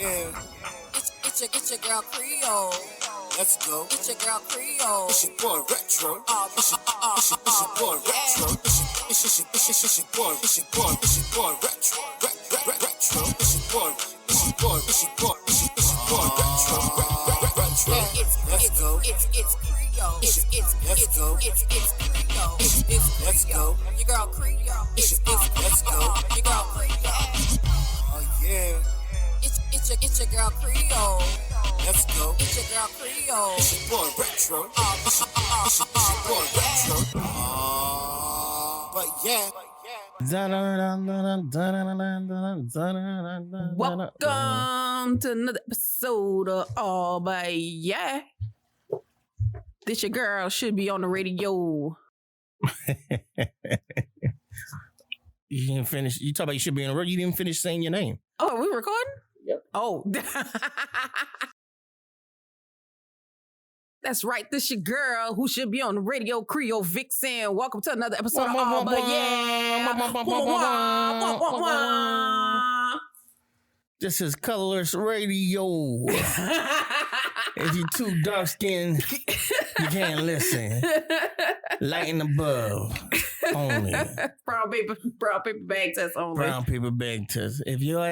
yeah. It's your girl Creole. Let's go. It's your girl Creole. It's your boy Retro. It's your boy Retro. It's your boy Retro. Retro. It's your boy Retro. Let's go. It's Creole. Let's go. It's Creole. Let's go. Your girl Creole. Let's go. Your girl Creole. Oh yeah. It's your girl Creole. Let's go. It's your girl Creole. It's your boy Retro. It's your boy Retro. But yeah. Welcome to another episode of All But Yeah. This your girl should be on the radio. You didn't finish. You talk about you should be on the road. You didn't finish saying your name. Oh, are we recording? Yep. Oh. That's right. This your girl who should be on the radio, Creole Vixen. Welcome to another episode of All But Yeah. This is Colorless Radio. If you're too dark skinned, you can't listen. Light and above only. Brown paper bag test only. Brown paper bag test. If your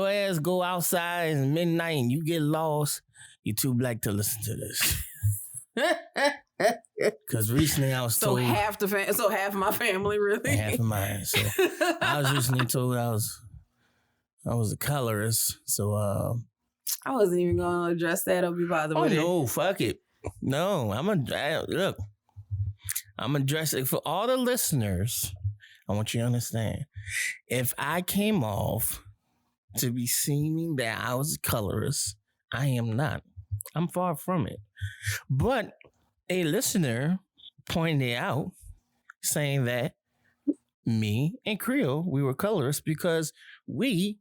ass go outside at midnight and you get lost, you're too black to listen to this. Because recently I was told half of my family really. Half of mine. So I was recently told I was a colorist. So I wasn't even gonna address that or be bothered with it. Oh no, fuck it. No, I'm addressing it for all the listeners. I want you to understand. If I came off to be seeming that I was a colorist, I am not. I'm far from it. But a listener pointed out saying that me and Creole, we were colorists because we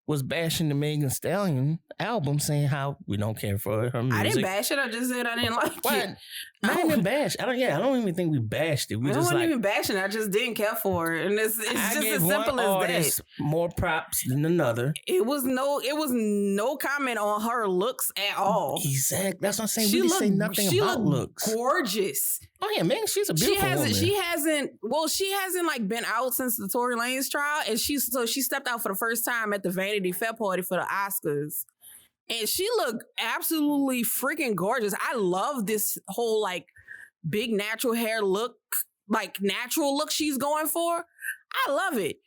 was bashing the Megan Thee Stallion album, saying how we don't care for her music. I didn't bash it. I just said I didn't like it. I didn't even bash. I don't even think we bashed it. I wasn't even bashing it. I just didn't care for it, and it's just as simple as that. More props than another. It was no comment on her looks at all. Exactly. That's what I'm saying. We didn't say nothing about looks. Gorgeous. Oh yeah, man, she's a beautiful woman. She hasn't like been out since the Tory Lanez trial, and she stepped out for the first time at the Vanity Fair party for the Oscars. And she looked absolutely freaking gorgeous. I love this whole like big natural hair look, like natural look she's going for. I love it.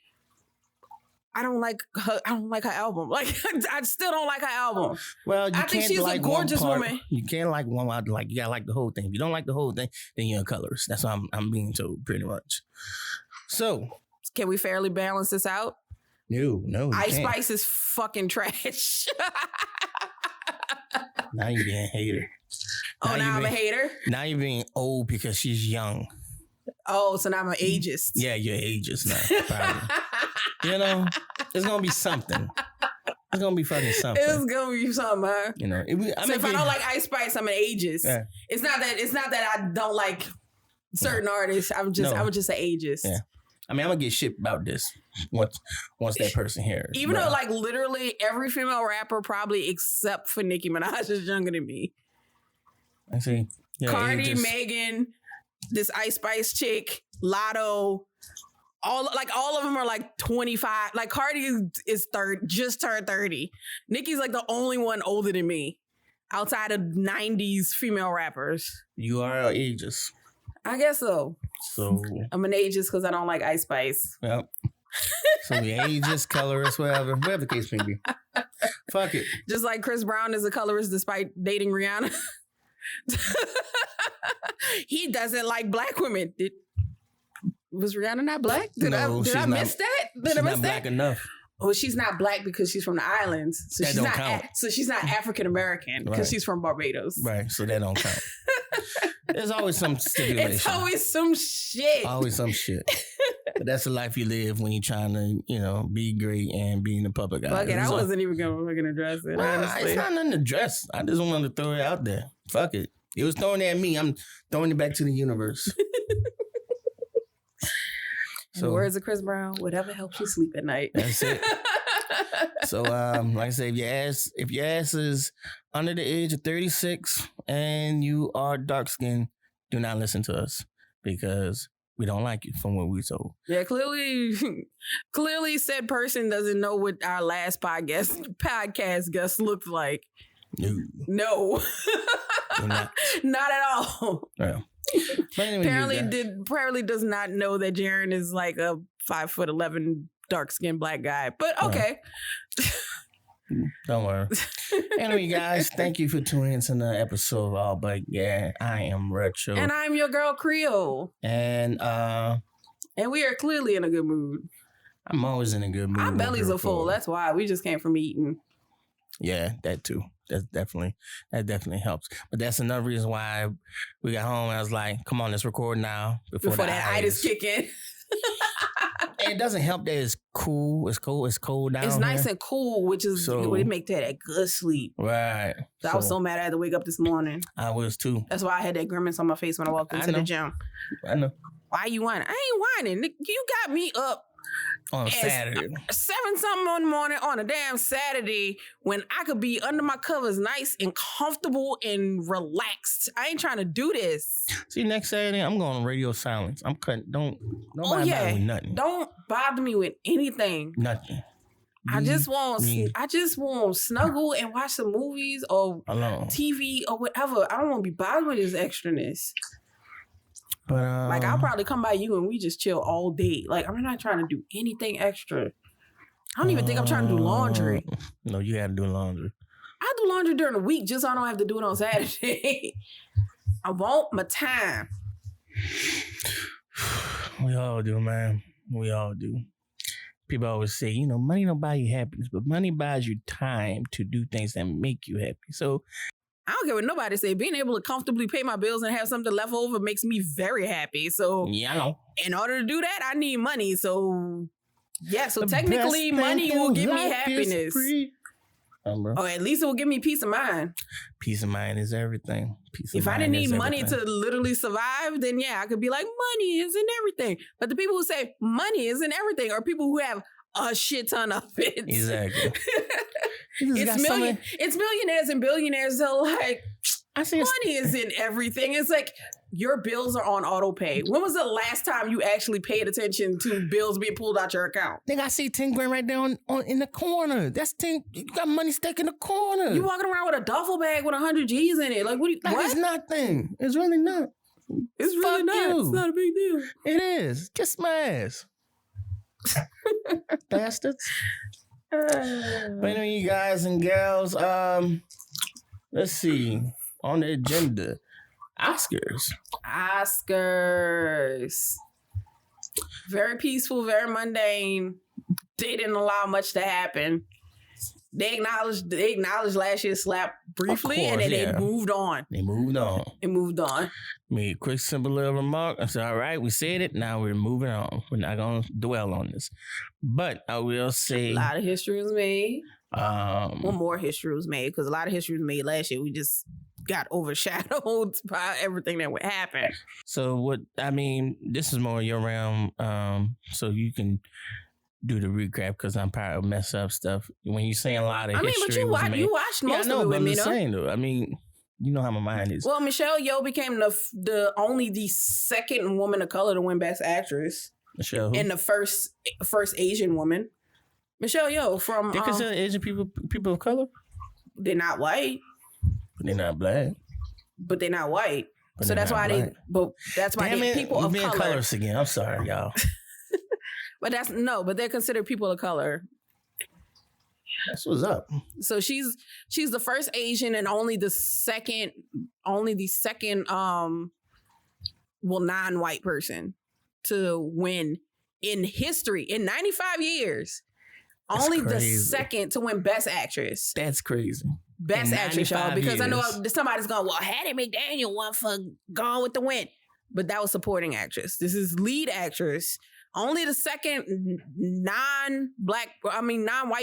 I don't like her album. Like I still don't like her album. Well, I think she's a gorgeous woman. You can't like one. You gotta like the whole thing. If you don't like the whole thing, then you're a colorist. That's what I'm being told pretty much. So, can we fairly balance this out? No. Ice Spice is fucking trash. Now you're being a hater. Now I'm a hater? Now you're being old because she's young. Oh, so now I'm an ageist. Yeah, you're ageist now. Probably. You know, it's going to be something. It's going to be fucking something. It's going to be something, huh? You know, if I don't like Ice Spice, I'm an ageist. Yeah. It's not that I don't like certain artists. I would just say ageist. Yeah. I mean, I'm going to get shit about this once that person hears. Even though, like, literally every female rapper, probably except for Nicki Minaj, is younger than me. I see. Yeah, Cardi, Megan, this Ice Spice chick, Lotto, all of them are like 25. Like, Cardi is just turned 30. Nicki's like the only one older than me outside of 90s female rappers. You are ageist. I guess so. So I'm an ageist because I don't like Ice Spice. Yep. So we ageist, colorist, whatever the case may be. Fuck it. Just like Chris Brown is a colorist despite dating Rihanna. He doesn't like black women. Was Rihanna not black? Did I miss that? Did I miss that? Black enough. Oh, she's not black because she's from the islands. So that don't count. So she's not African American because she's from Barbados. Right. So that don't count. There's always some stipulation. It's always some shit. Always some shit. But that's the life you live when you're trying to, be great and be in the public eye. Fuck it. I wasn't even going to address it. Honestly. It's not nothing to address. I just wanted to throw it out there. Fuck it. It was thrown at me. I'm throwing it back to the universe. In the words of Chris Brown, whatever helps you sleep at night. That's it. So, like I said, if your ass is under the age of 36 and you are dark skinned, do not listen to us because we don't like you from what we told. Yeah, clearly said person doesn't know what our last podcast guest looked like. No. Not at all. Yeah. Apparently does not know that Jaren is like a 5'11" dark-skinned black guy. But okay. Don't worry. Anyway, guys, thank you for tuning into the episode of All But Yeah. I am Retro. And I'm your girl Creole. And we are clearly in a good mood. I'm always in a good mood. Our bellies are full. That's why. We just came from eating. Yeah, that too. That definitely helps. But that's another reason why we got home. I was like, come on, let's record now before that itis kick in. And it doesn't help that it's cool. It's cold down. It's nice and cool, which is it make that a good sleep. Right. So I was so mad I had to wake up this morning. I was too. That's why I had that grimace on my face when I walked into the gym. I know. Why you whining? I ain't whining. You got me up on Saturday. 7-something in the morning on a damn Saturday when I could be under my covers nice and comfortable and relaxed. I ain't trying to do this. See, next Saturday, I'm going on radio silence. I'm cutting. Don't bother me with nothing. Don't bother me with anything. Nothing. I just want snuggle and watch some movies or alone. TV or whatever. I don't want to be bothered with this extraness. But like I'll probably come by you and we just chill all day. Like I'm not trying to do anything extra. I don't even think I'm trying to do laundry. No, you got to do laundry. I do laundry during the week just so I don't have to do it on Saturday. I want my time. We all do, man. We all do. People always say, money don't buy you happiness, but money buys you time to do things that make you happy. So I don't care what nobody say. Being able to comfortably pay my bills and have something left over makes me very happy. So yeah, I know. In order to do that, I need money. So yeah, so technically money will give me happiness. Or at least it will give me peace of mind. Peace of mind is everything. If I didn't need money to literally survive, then yeah, I could be like, money isn't everything. But the people who say money isn't everything are people who have a shit ton of it. Exactly. It's millionaires and billionaires. So like, money isn't everything. It's like your bills are on auto pay. When was the last time you actually paid attention to bills being pulled out your account? Think I see 10 grand right there on in the corner. That's 10. You got money stuck in the corner. You walking around with a duffel bag with 100 G's in it. Like what? It's nothing. It's really not. It's really not. It's not a big deal. It is. Kiss my ass. Bastards. But anyway, you guys and gals, let's see. On the agenda, Oscars. Very peaceful, very mundane. They didn't allow much to happen. They acknowledged last year's slap briefly, and then they moved on. They moved on. Made a quick, simple little remark. I said, all right, we said it. Now we're moving on. We're not going to dwell on this. But I will say... A lot of history was made. More history was made, because a lot of history was made last year. We just got overshadowed by everything that would happen. So this is more your realm, so you can... do the recap because I'm probably gonna mess up stuff. When you say a lot of history, but you watched most of it with me, though. Saying, though. I mean, you know how my mind is. Well, Michelle Yeoh became the second woman of color to win Best Actress. Michelle, who? And the first Asian woman. Michelle Yeoh from. They consider Asian people of color. They're not white. But they're not black. But they're not white. But so that's why black. they're people of being color. Colors again. I'm sorry, y'all. But they're considered people of color. That's what's up. So she's the first Asian and only the second non-white person to win in history in 95 years. That's only crazy. The second to win Best Actress. That's crazy. Best Actress, y'all, because I know somebody's going, well, Hattie McDaniel won for Gone with the Wind. But that was supporting actress. This is lead actress. Only the second non-white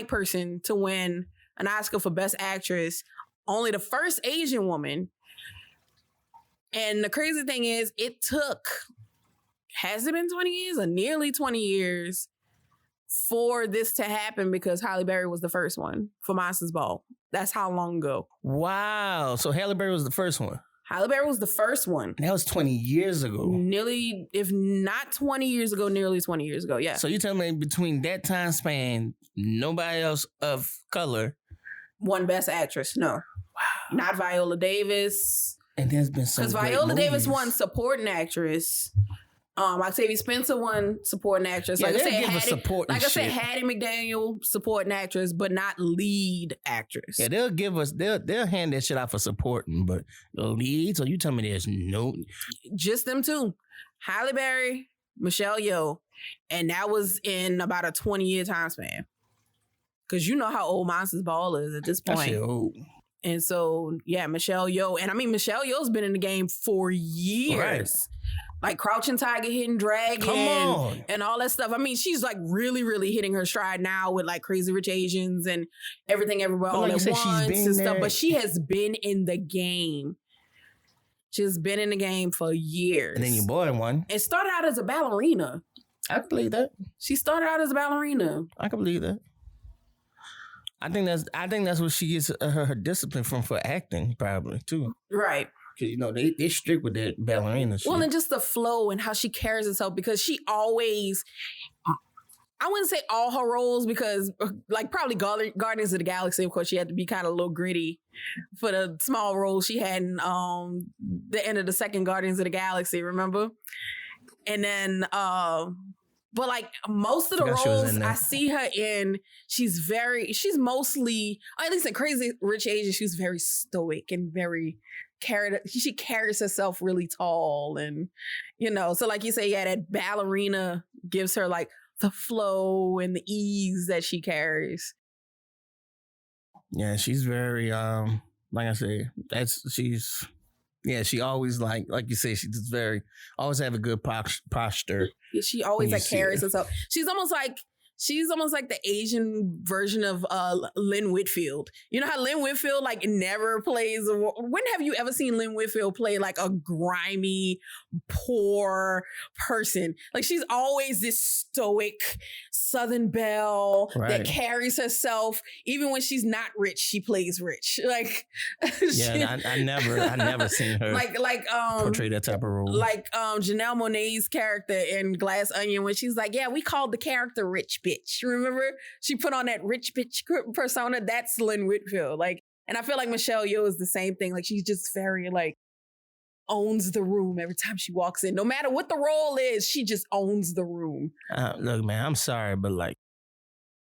person to win an Oscar for Best Actress. Only the first Asian woman. And the crazy thing is, has it been 20 years or nearly 20 years for this to happen because Halle Berry was the first one for Monsters Ball. That's how long ago. Wow. So Halle Berry was the first one. Halle Berry was the first one. That was 20 years ago. Nearly, if not 20 years ago, nearly 20 years ago, yeah. So you tell me between that time span, nobody else of color won Best Actress. No. Wow. Not Viola Davis. And there's been some because Viola Davis won Supporting Actress. Octavia Spencer won Supporting Actress. Yeah, like I said, Hattie McDaniel Supporting Actress, but not Lead Actress. Yeah, they'll hand that shit out for supporting, but the lead. So you tell me there's no, just them two, Halle Berry, Michelle Yeoh, and that was in about a 20-year time span. Because you know how old Monsters Ball is at this point. That shit old. And so, yeah, Michelle Yeoh. And I mean, Michelle Yeoh's been in the game for years. Right. Like Crouching Tiger, Hidden Dragon, and all that stuff. I mean, she's like really, really hitting her stride now with like Crazy Rich Asians and Everything Everywhere All at Once and stuff. But she has been in the game. She's been in the game for years. And then your boy won. And started out as a ballerina. I can believe that. She started out as a ballerina. I can believe that. I think that's what she gets her discipline from for acting, probably too. Right. Because, you know, they strict with that ballerina shit. Well, and just the flow and how she carries herself, because she always, I wouldn't say all her roles, because like probably Guardians of the Galaxy, of course, she had to be kind of a little gritty for the small roles she had in the end of the second Guardians of the Galaxy, remember? And then, but like most of the roles I see her in, she's mostly, or at least in Crazy Rich Asians, she's very stoic and very she carries herself really tall, and you know, so like you say, yeah, that ballerina gives her like the flow and the ease that she carries. Yeah, she's very like I say, she always like you say, she's just very always have a good posture. She always like carries herself. She's almost like the Asian version of Lynn Whitfield. You know how Lynn Whitfield like never plays. When have you ever seen Lynn Whitfield play like a grimy, poor person? Like she's always this stoic Southern belle that carries herself. Even when she's not rich, she plays rich. Like I never seen her portray that type of role. Like Janelle Monáe's character in Glass Onion, when she's like, yeah, we called the character Rich Bitch. Remember? She put on that rich bitch persona. That's Lynn Whitfield. Like, and I feel like Michelle Yeoh is the same thing. Like, she's just very like owns the room every time she walks in. No matter what the role is, she just owns the room. Look, man, I'm sorry, but like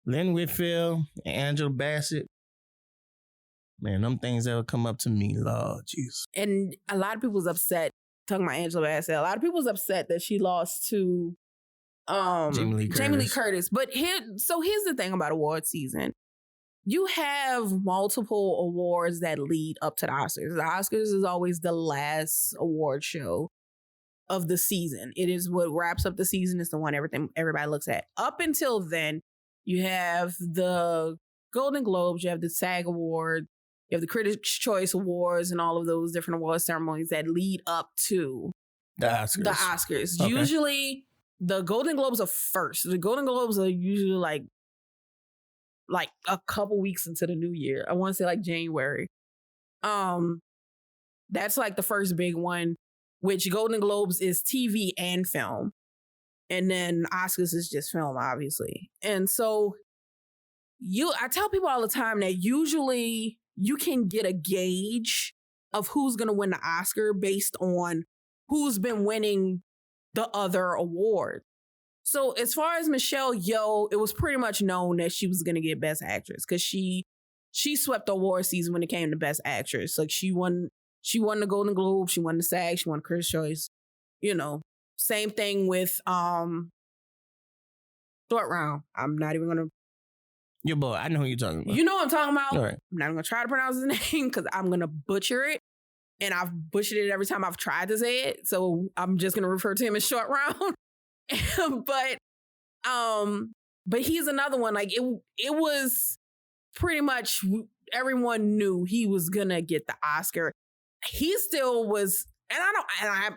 Lynn Whitfield and Angela Bassett, man, them things that would come up to me, Lord Jesus. And a lot of people's upset, talking about Angela Bassett, a lot of people's upset that she lost to Jamie Lee Curtis. But here's the thing about award season. You have multiple awards that lead up to the Oscars. The Oscars is always the last award show of the season. It is what wraps up the season. It's the one everybody looks at. Up until then, you have the Golden Globes, you have the SAG Award, you have the Critics' Choice Awards, and all of those different award ceremonies that lead up to the Oscars. Okay. Usually, the Golden Globes are first. The Golden Globes are usually like a couple weeks into the new year. I want to say like January. That's like the first big one, which Golden Globes is TV and film. And then Oscars is just film, obviously. And so I tell people all the time that usually you can get a gauge of who's going to win the Oscar based on who's been winning the other award. So as far as Michelle Yeoh, it was pretty much known that she was going to get Best Actress because she swept the award season when it came to Best Actress. Like she won the Golden Globe, she won the SAG, she won Critics' Choice. You know, same thing with Short Round. I'm not even gonna. Your boy, I know who you're talking about. You know what I'm talking about. Right. I'm not gonna try to pronounce his name because I'm gonna butcher it. And I've butchered it every time I've tried to say it. So I'm just going to refer to him as Short Round. But he's another one. Like it was pretty much everyone knew he was going to get the Oscar. He still was. And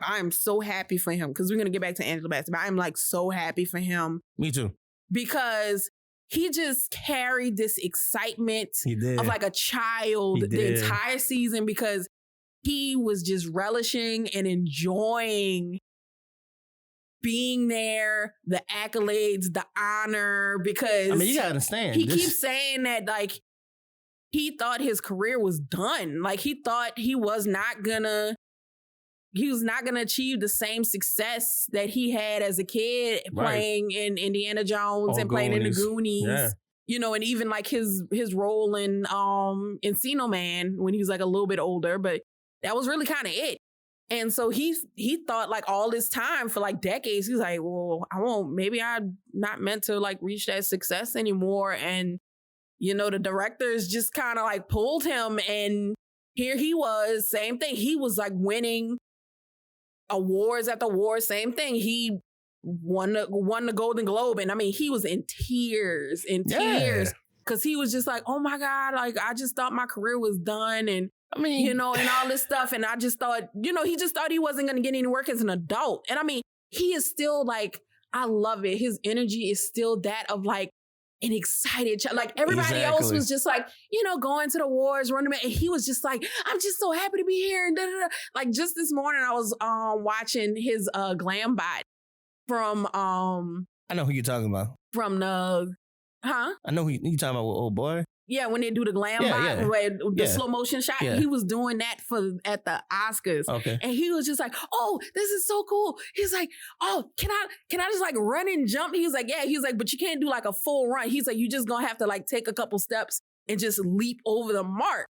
I'm so happy for him because we're going to get back to Angela Bassett. But I'm like so happy for him. Me too. because he just carried this excitement He did. of like a child He the did. entire season, because he was just relishing and enjoying being there, the accolades, the honor, because I mean, you gotta understand. he this- keeps saying that like he thought his career was done. Like he thought he was not gonna achieve the same success that he had as a kid Right. playing in Indiana Jones Oh, and playing in the Goonies. Goonies. Yeah. And even like his role in Encino Man when he was like a little bit older, but that was really kind of it. And so he thought like all this time for like decades, he's like, well, maybe I'm not meant to like reach that success anymore. And, the directors just kind of like pulled him, and here he was, same thing. He was like winning awards after awards, same thing. He won the Golden Globe. And I mean, he was in tears, because he was just like, oh my God, like I just thought my career was done. And I mean, and all this stuff. And I just thought, he just thought he wasn't going to get any work as an adult. And I mean, he is still like, I love it. His energy is still that of like an excited child. Like everybody else was just like, going to the awards, running. And he was just like, I'm just so happy to be here. And like just this morning, I was watching his glam bot from I know who you're talking about. from the I know who you talking about, old boy. Yeah, when they do the glam bot, where the slow motion shot, he was doing that at the Oscars. Okay. And he was just like, oh, this is so cool. He's like, oh, can I just like run and jump? He was like, yeah. He was like, but you can't do like a full run. He's like, you just gonna have to like take a couple steps and just leap over the mark.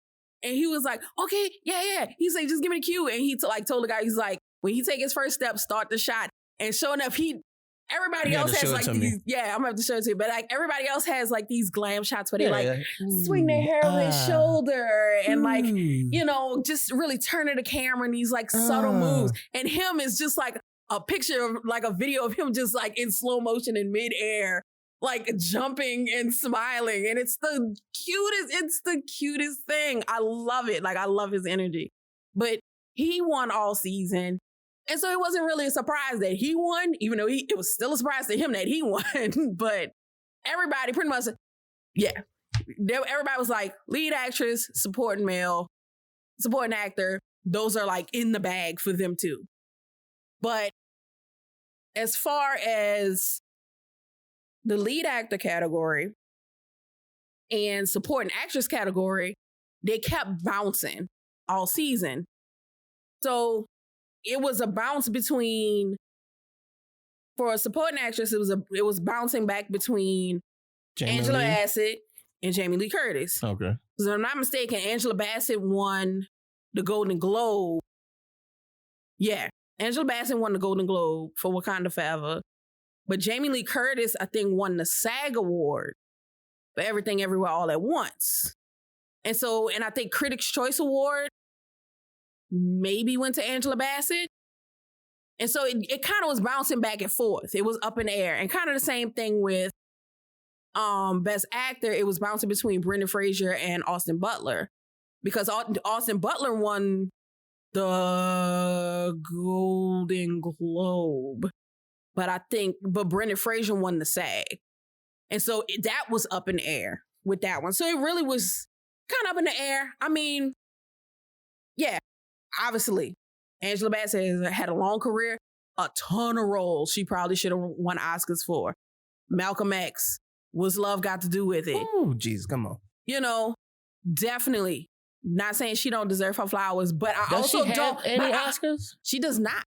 And he was like, okay, yeah. He's like, just give me the cue. And he told the guy, he's like, when he take his first step, start the shot. And sure enough, everybody else has like these, I'm gonna have to show it to you, but like everybody else has like these glam shots where they like swing their hair over their shoulder and like, just really turning the camera in these like subtle moves. And him is just like a picture of like a video of him just like in slow motion in midair, like jumping and smiling. And it's the cutest thing. I love it. Like I love his energy. But he won all season. And so it wasn't really a surprise that he won, even though it was still a surprise to him that he won. But everybody pretty much, everybody was like, lead actress, supporting male, supporting actor. Those are like in the bag for them too. But as far as the lead actor category and supporting actress category, they kept bouncing all season. So it was a bounce between, for a supporting actress, it was bouncing back between Angela Bassett and Jamie Lee Curtis. Okay. Because if I'm not mistaken, Angela Bassett won the Golden Globe. Yeah, Angela Bassett won the Golden Globe for Wakanda Forever. But Jamie Lee Curtis, I think, won the SAG Award for Everything Everywhere All at Once. And I think Critics' Choice Award maybe went to Angela Bassett. And so it kind of was bouncing back and forth. It was up in the air. And kind of the same thing with Best Actor. It was bouncing between Brendan Fraser and Austin Butler. Because Austin Butler won the Golden Globe. But Brendan Fraser won the SAG. And so that was up in the air with that one. So it really was kind of up in the air. I mean, yeah. Obviously, Angela Bassett has had a long career, a ton of roles she probably should have won Oscars for. Malcolm X, what's love got to do with it? Oh, jeez, come on. Definitely. Not saying she don't deserve her flowers, but I Does also she have don't. any Oscars? She does not.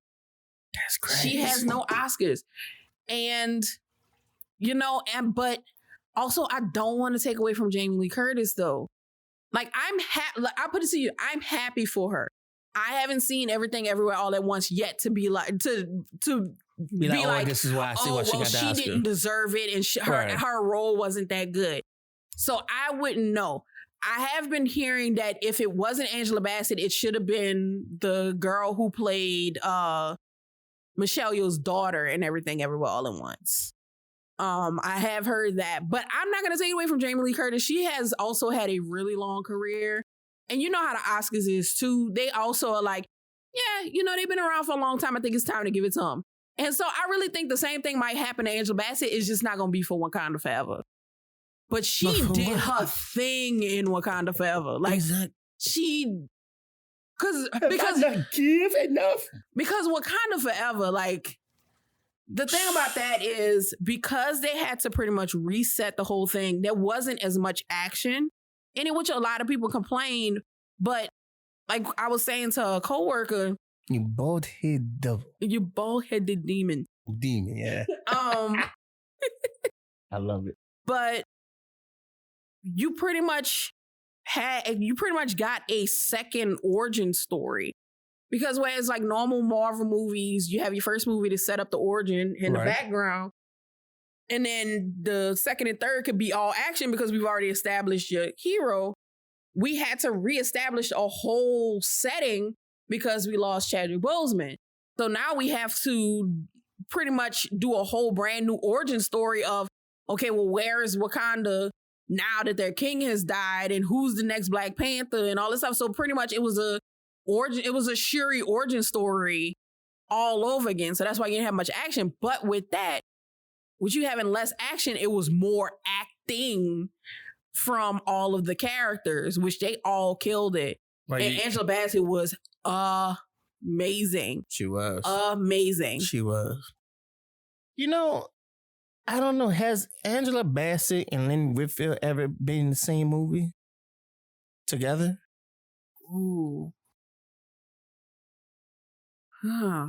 That's crazy. She has no Oscars. And, but also I don't want to take away from Jamie Lee Curtis though. Like I'll put it to you, I'm happy for her. I haven't seen Everything Everywhere All at Once yet to be like, to be like, this is why I see why she got the Oscar. She didn't deserve it and her role wasn't that good. So I wouldn't know. I have been hearing that if it wasn't Angela Bassett, it should have been the girl who played Michelle Yeoh's daughter in Everything Everywhere All at Once. I have heard that, but I'm not going to take it away from Jamie Lee Curtis. She has also had a really long career. And you know how the Oscars is too. They also are like, yeah, they've been around for a long time. I think it's time to give it to them. And so I really think the same thing might happen to Angela Bassett. It's just not going to be for Wakanda Forever. But she did her thing in Wakanda Forever. Like, exactly. she... because not give enough. Because Wakanda Forever, like, the thing about that is because they had to pretty much reset the whole thing, there wasn't as much action in it, which a lot of people complained. But like I was saying to a coworker, you bald-headed devil. You bald-headed demon. Demon, yeah. I love it. But you pretty much got a second origin story. Because whereas like normal Marvel movies, you have your first movie to set up the origin in the background. And then the second and third could be all action because we've already established your hero. We had to reestablish a whole setting because we lost Chadwick Boseman. So now we have to pretty much do a whole brand new origin story of, okay, well, where is Wakanda now that their king has died, and who's the next Black Panther and all this stuff. So pretty much it was a Shuri origin story all over again. So that's why you didn't have much action. But with that, with you having less action, it was more acting from all of the characters, which they all killed it. Right. And Angela Bassett was amazing. She was. Amazing. She was. You know, I don't know. Has Angela Bassett and Lynn Whitfield ever been in the same movie together? Ooh. Huh.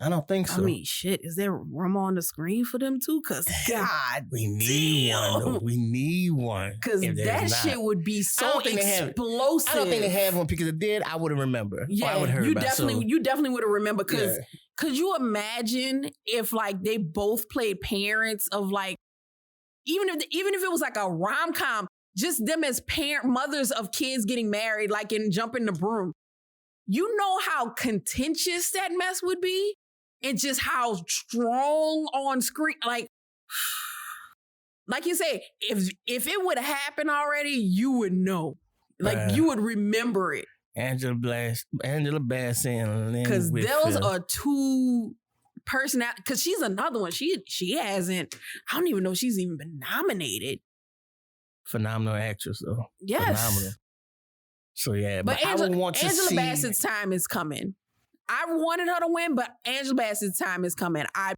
I don't think so. I mean, shit, is there room on the screen for them too? Because, God, we need one. Though. We need one. Because that shit would be so explosive. I don't think they have one because if it did, I wouldn't remember. Yeah, I would have heard about it. You definitely would have remembered because could you imagine if like they both played parents of like, even if it was like a rom-com, just them as mothers of kids getting married, like in Jumping the Broom. You know how contentious that mess would be? And just how strong on screen, like you say, if it would have happened already, you would know. Like you would remember it. Angela Bassett and Lynn Whitfield. Because those are two personalities. Because she's another one. She hasn't, I don't even know if she's even been nominated. Phenomenal actress, though. Yes. Phenomenal. So yeah, but Angela, I would want to Angela see... Bassett's time is coming. I wanted her to win, but Angela Bassett's time is coming. I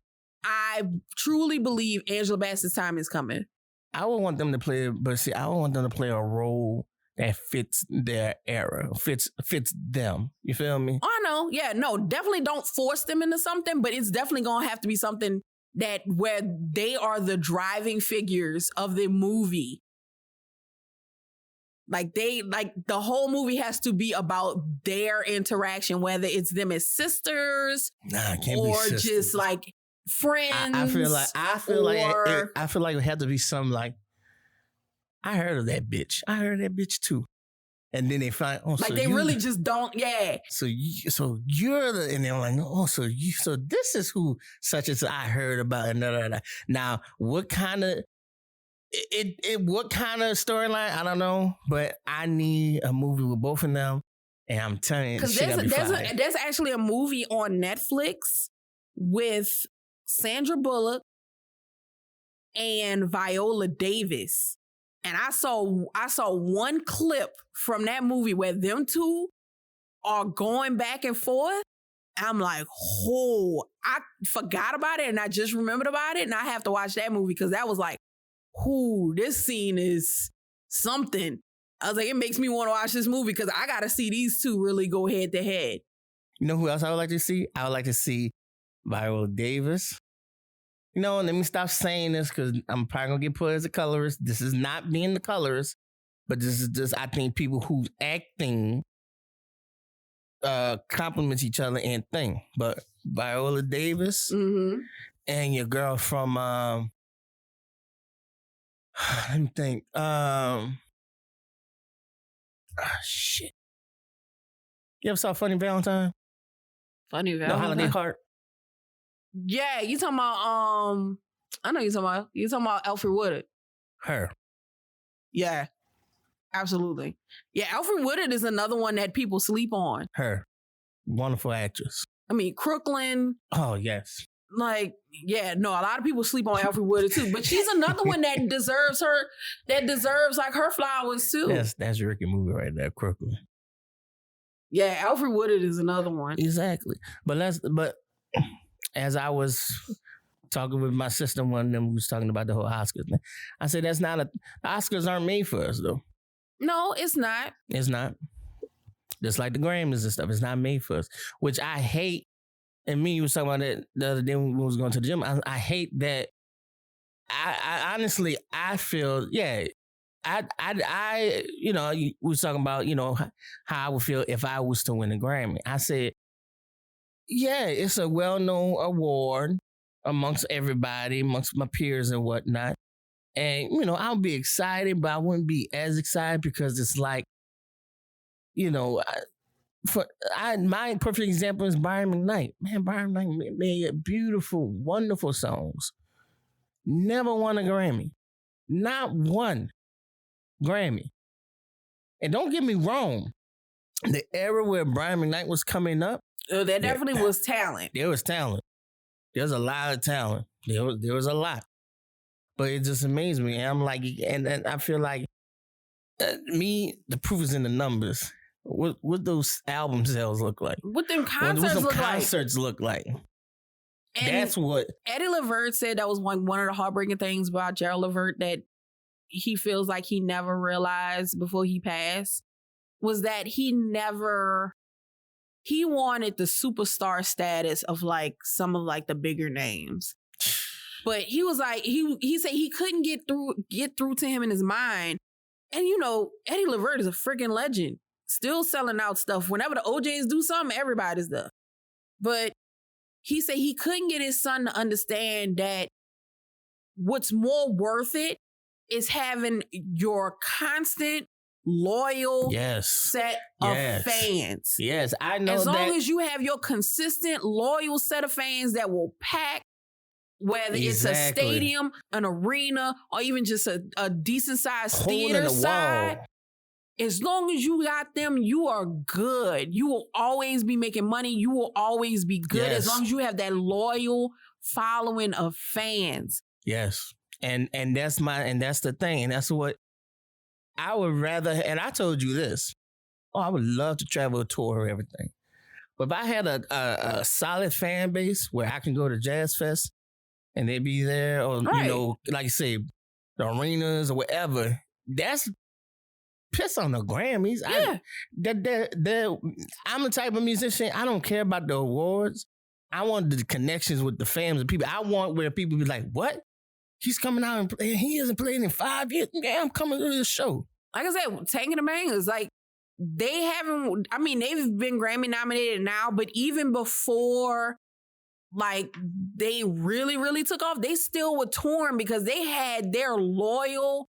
truly believe Angela Bassett's time is coming. I would want them to play, but see, I would want them to play a role that fits their era, fits them. You feel me? I know. Yeah, no, definitely don't force them into something, but it's definitely gonna have to be something that where they are the driving figures of the movie. Like the whole movie has to be about their interaction, whether it's them as sisters, it can't be sisters. Just like friends. I feel like it had to be something like, I heard of that bitch. I heard that bitch too. And then they find, like so they really just don't, yeah. So you're the, and they're like, so this is who such as I heard about and Now, what kind of storyline? I don't know, but I need a movie with both of them, and I'm telling you, because there's actually a movie on Netflix with Sandra Bullock and Viola Davis, and I saw one clip from that movie where them two are going back and forth. I'm like, I forgot about it, and I just remembered about it, and I have to watch that movie because that was like, this scene is something. I was like, it makes me want to watch this movie because I got to see these two really go head to head. You know who else I would like to see? I would like to see Viola Davis. You know, let me stop saying this because I'm probably going to get put as a colorist. This is not being the colorist, but this is just, I think, people who's acting compliments each other and thing. But Viola Davis and your girl from... let me think. Shit. You ever saw Funny Valentine? Funny Valentine? No, Holiday Heart? Yeah, you talking about, I know you talking about Alfred Woodard. Her. Yeah, absolutely. Yeah, Alfred Woodard is another one that people sleep on. Her. Wonderful actress. I mean, Crooklyn. Oh, yes. Like, yeah, no, a lot of people sleep on Alfre Woodard too, but she's another one that deserves like her flowers too. That's a Ricky movie right there, Crooklyn. Yeah, Alfre Woodard is another one. Exactly. But as I was talking with my sister, one of them who was talking about the whole Oscars thing, I said the Oscars aren't made for us though. No, it's not. It's not. Just like the Grammys and stuff, it's not made for us, which I hate. And me, you was talking about that the other day when we was going to the gym. I hate that. I honestly, I feel, yeah. I we was talking about, how I would feel if I was to win a Grammy. I said, yeah, it's a well-known award amongst everybody, amongst my peers and whatnot. And, I'll be excited, but I wouldn't be as excited because it's like, my perfect example is Byron McKnight. Man, Byron McKnight made beautiful, wonderful songs. Never won a Grammy. Not one Grammy. And don't get me wrong, the era where Brian McKnight was coming up, there definitely was talent. There was talent. There's a lot of talent. There was a lot. But it just amazed me. And I'm like, and I feel like the proof is in the numbers. What those album sales look like? What them concerts look like? And that's what Eddie Levert said. That was one of the heartbreaking things about Gerald Levert that he feels like he never realized before he passed was that he wanted the superstar status of like some of like the bigger names. But he was like, he said he couldn't get through to him in his mind. And Eddie Levert is a freaking legend. Still selling out stuff. Whenever the OJs do something, everybody's there. But he said he couldn't get his son to understand that what's more worth it is having your constant, loyal set of fans. Yes, I know as long as you have your consistent, loyal set of fans that will pack, whether it's a stadium, an arena, or even just a decent-sized theater side. As long as you got them, you are good. You will always be making money. You will always be good as long as you have that loyal following of fans. Yes. And that's the thing. And that's what I would rather, and I told you this. I would love to travel a tour or everything. But if I had a solid fan base where I can go to Jazz Fest and they'd be there, or like you say, the arenas or whatever, that's piss on the Grammys. Yeah. I'm the type of musician, I don't care about the awards. I want the connections with the fans and people. I want where people be like, what? He's coming out and playing. He hasn't played in 5 years. Yeah, I'm coming to this show. Like I said, Tank and the Bangers, like, they've been Grammy nominated now, but even before, like, they really, really took off, they still were touring because they had their loyal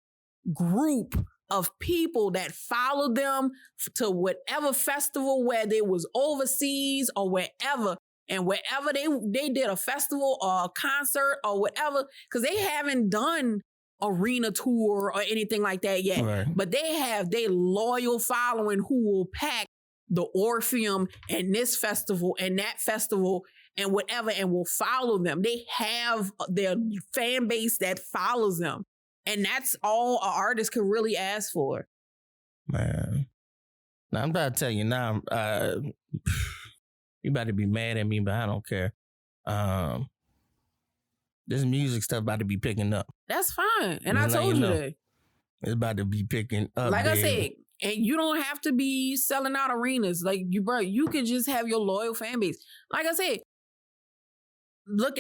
group of people that followed them to whatever festival, whether it was overseas or wherever. And wherever they did a festival or a concert or whatever, because they haven't done arena tour or anything like that yet. Right. But they have their loyal following who will pack the Orpheum and this festival and that festival and whatever and will follow them. They have their fan base that follows them. And that's all an artist could really ask for. Man. Now, I'm about to tell you now, you about to be mad at me, but I don't care. This music stuff about to be picking up. That's fine. And I told you that. It's about to be picking up. Like I said, and you don't have to be selling out arenas. Like, you can just have your loyal fan base. Like I said,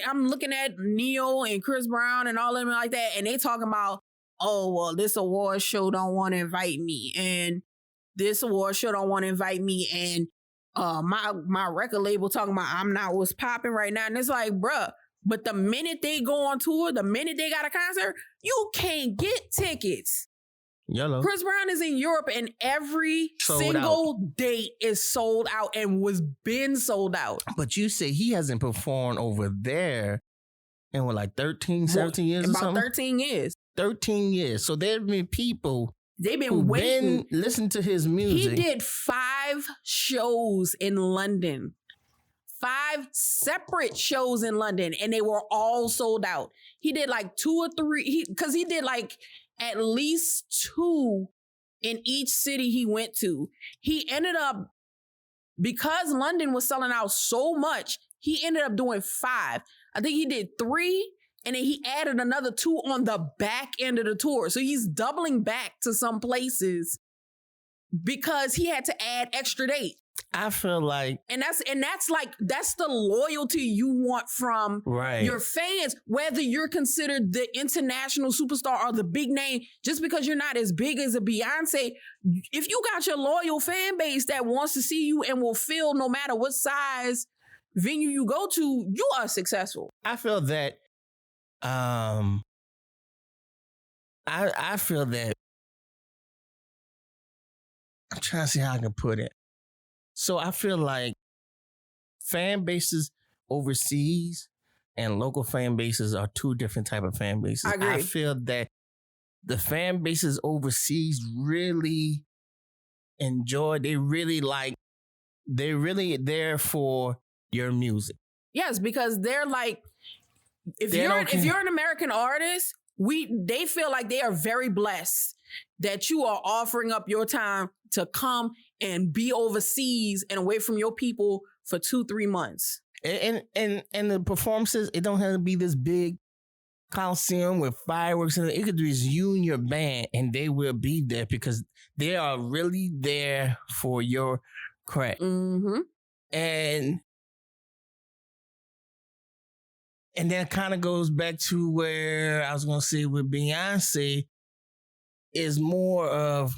I'm looking at Neo and Chris Brown and all of them like that, and they talking about, oh, well, this award show don't want to invite me, and this award show don't want to invite me, and my record label talking about I'm not what's popping right now. And it's like, bruh, but the minute they go on tour, the minute they got a concert, you can't get tickets. Yellow. Chris Brown is in Europe and every single date is sold out and was been sold out. But you say he hasn't performed over there in what, like 13, 17 years or something? About 13 years. 13 years. So there have been people they've been waiting. Listen to his music. He did 5 shows in London. 5 separate shows in London and they were all sold out. He did like 2 or 3, because he did like at least 2 in each city he went to. He ended up, because London was selling out so much, he ended up doing 5. I think he did 3, and then he added another 2 on the back end of the tour. So he's doubling back to some places because he had to add extra dates. I feel like, and that's the loyalty you want from your fans, whether you're considered the international superstar or the big name. Just because you're not as big as a Beyonce, if you got your loyal fan base that wants to see you and will fill no matter what size venue you go to, you are successful. I feel that I feel that, I'm trying to see how I can put it. So I feel like fan bases overseas and local fan bases are 2 different type of fan bases. I agree. I feel that the fan bases overseas really enjoy, they're really there for your music. Yes, because they're like, if you're an American artist, they feel like they are very blessed that you are offering up your time to come and be overseas and away from your people for 2-3 months. And the performances, it don't have to be this big coliseum with fireworks in it. It could be just you and your band, and they will be there because they are really there for your craft. Mm-hmm. And that kind of goes back to where I was going to say with Beyonce is more of,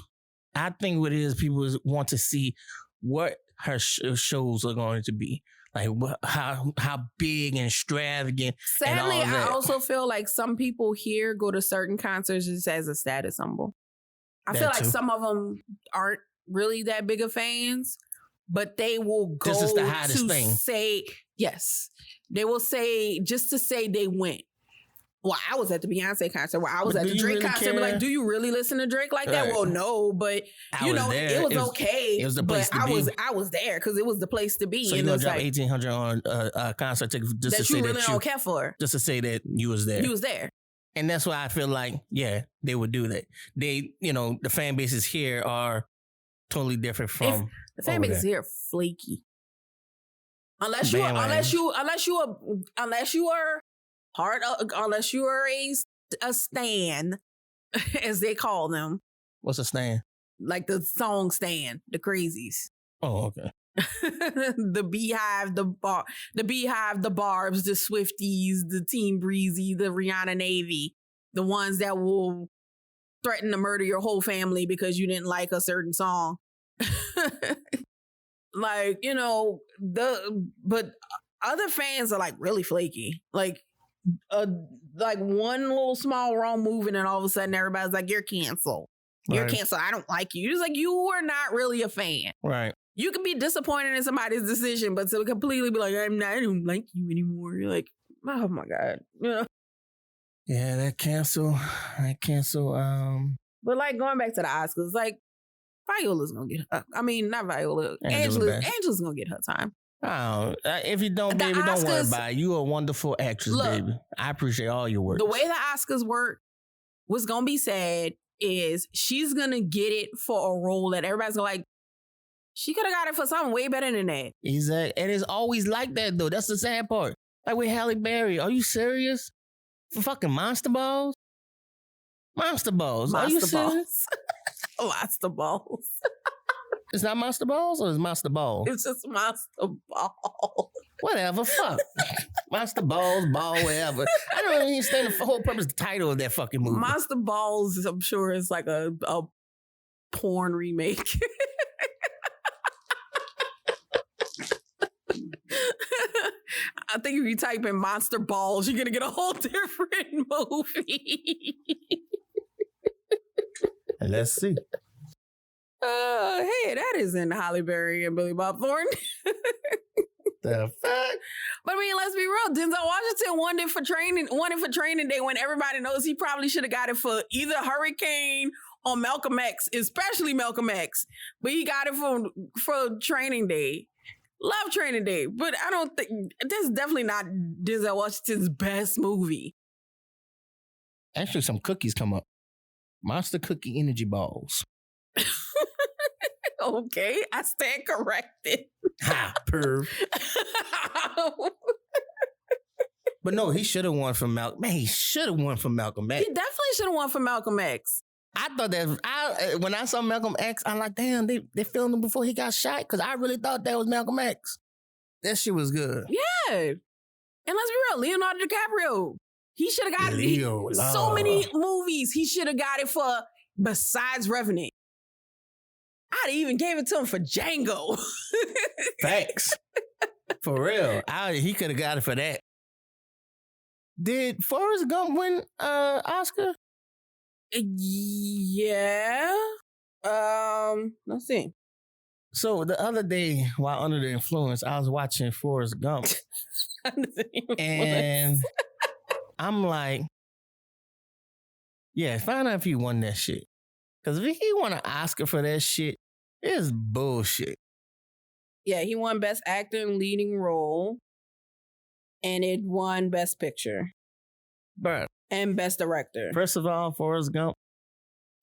I think what it is, people want to see what her shows are going to be. Like how big and extravagant. Sadly, and all that. I also feel like some people here go to certain concerts just as a status symbol. I feel like some of them aren't really that big of fans, but they will go this is the hottest thing. Say, yes. They will say, just to say they went. Well, I was at the Beyonce concert. Well, I was at the Drake concert. But like, do you really listen to Drake like that? Well, no, but you know, it was okay. It was the place to be. I was there because it was the place to be. So you're gonna drop $1,800 on a concert ticket just to say that you really don't care for. Just to say that you was there. You was there. And that's why I feel like, yeah, they would do that. They, you know, the fan bases here are totally different from the fan bases here are flaky. Unless you are a stan, as they call them. What's a stan? Like the song stan, the crazies. Oh, okay. The Beehive, the Barbs, the Swifties, the Team Breezy, the Rihanna Navy, the ones that will threaten to murder your whole family because you didn't like a certain song. Like, you know, but other fans are like really flaky. Like one little small wrong move and then all of a sudden everybody's like, you're canceled. You're canceled. I don't like you. It's like, you were not really a fan. Right. You can be disappointed in somebody's decision, but to completely be like, I don't like you anymore. You're like, oh my God. You know? Yeah, that cancel. But like going back to the Oscars, like Viola's gonna get her. I mean, not Viola. Angela's gonna get her time. Oh, if you don't, baby, Oscars, don't worry about it. You a wonderful actress, baby. I appreciate all your work. The way the Oscars work, what's gonna be sad is she's gonna get it for a role that everybody's gonna like, she could have got it for something way better than that. Exactly. And it's always like that, though. That's the sad part. Like with Halle Berry. Are you serious? For fucking Monster Balls? Monster Balls. Are you serious? Monster Balls. It's not Monster Balls or it's Monster Ball? It's just Monster Ball. Whatever, fuck. Monster Balls, ball, whatever. I don't even understand the whole purpose, the title of that fucking movie. Monster Balls, I'm sure, is like a porn remake. I think if you type in Monster Balls, you're going to get a whole different movie. Let's see. Hey, that isn't Halle Berry and Billy Bob Thornton. The fuck? But I mean, let's be real. Denzel Washington won it for Training Day when everybody knows he probably should have got it for either Hurricane or Malcolm X, especially Malcolm X. But he got it for Training Day. Love Training Day, but I don't think this is definitely not Denzel Washington's best movie. Actually, some cookies come up. Monster Cookie Energy Balls. Okay, I stand corrected. Ha, perv. But no, he should have won from Malcolm. Man, he should have won from Malcolm X. He definitely should have won for Malcolm X. I thought that when I saw Malcolm X, I'm like, damn, they filmed him before he got shot because I really thought that was Malcolm X. That shit was good. Yeah, and let's be real, Leonardo DiCaprio. He should have got so many movies. He should have got it for besides Revenant. I'd even gave it to him for Django. Facts. For real. He could have got it for that. Did Forrest Gump win Oscar? Yeah. Let's see. So the other day, while under the influence, I was watching Forrest Gump. And I'm like, yeah, find out if he won that shit. Because if he won an Oscar for that shit, it's bullshit. Yeah, he won Best Actor in Leading Role. And it won Best Picture. Bruh. And Best Director. First of all, Forrest Gump,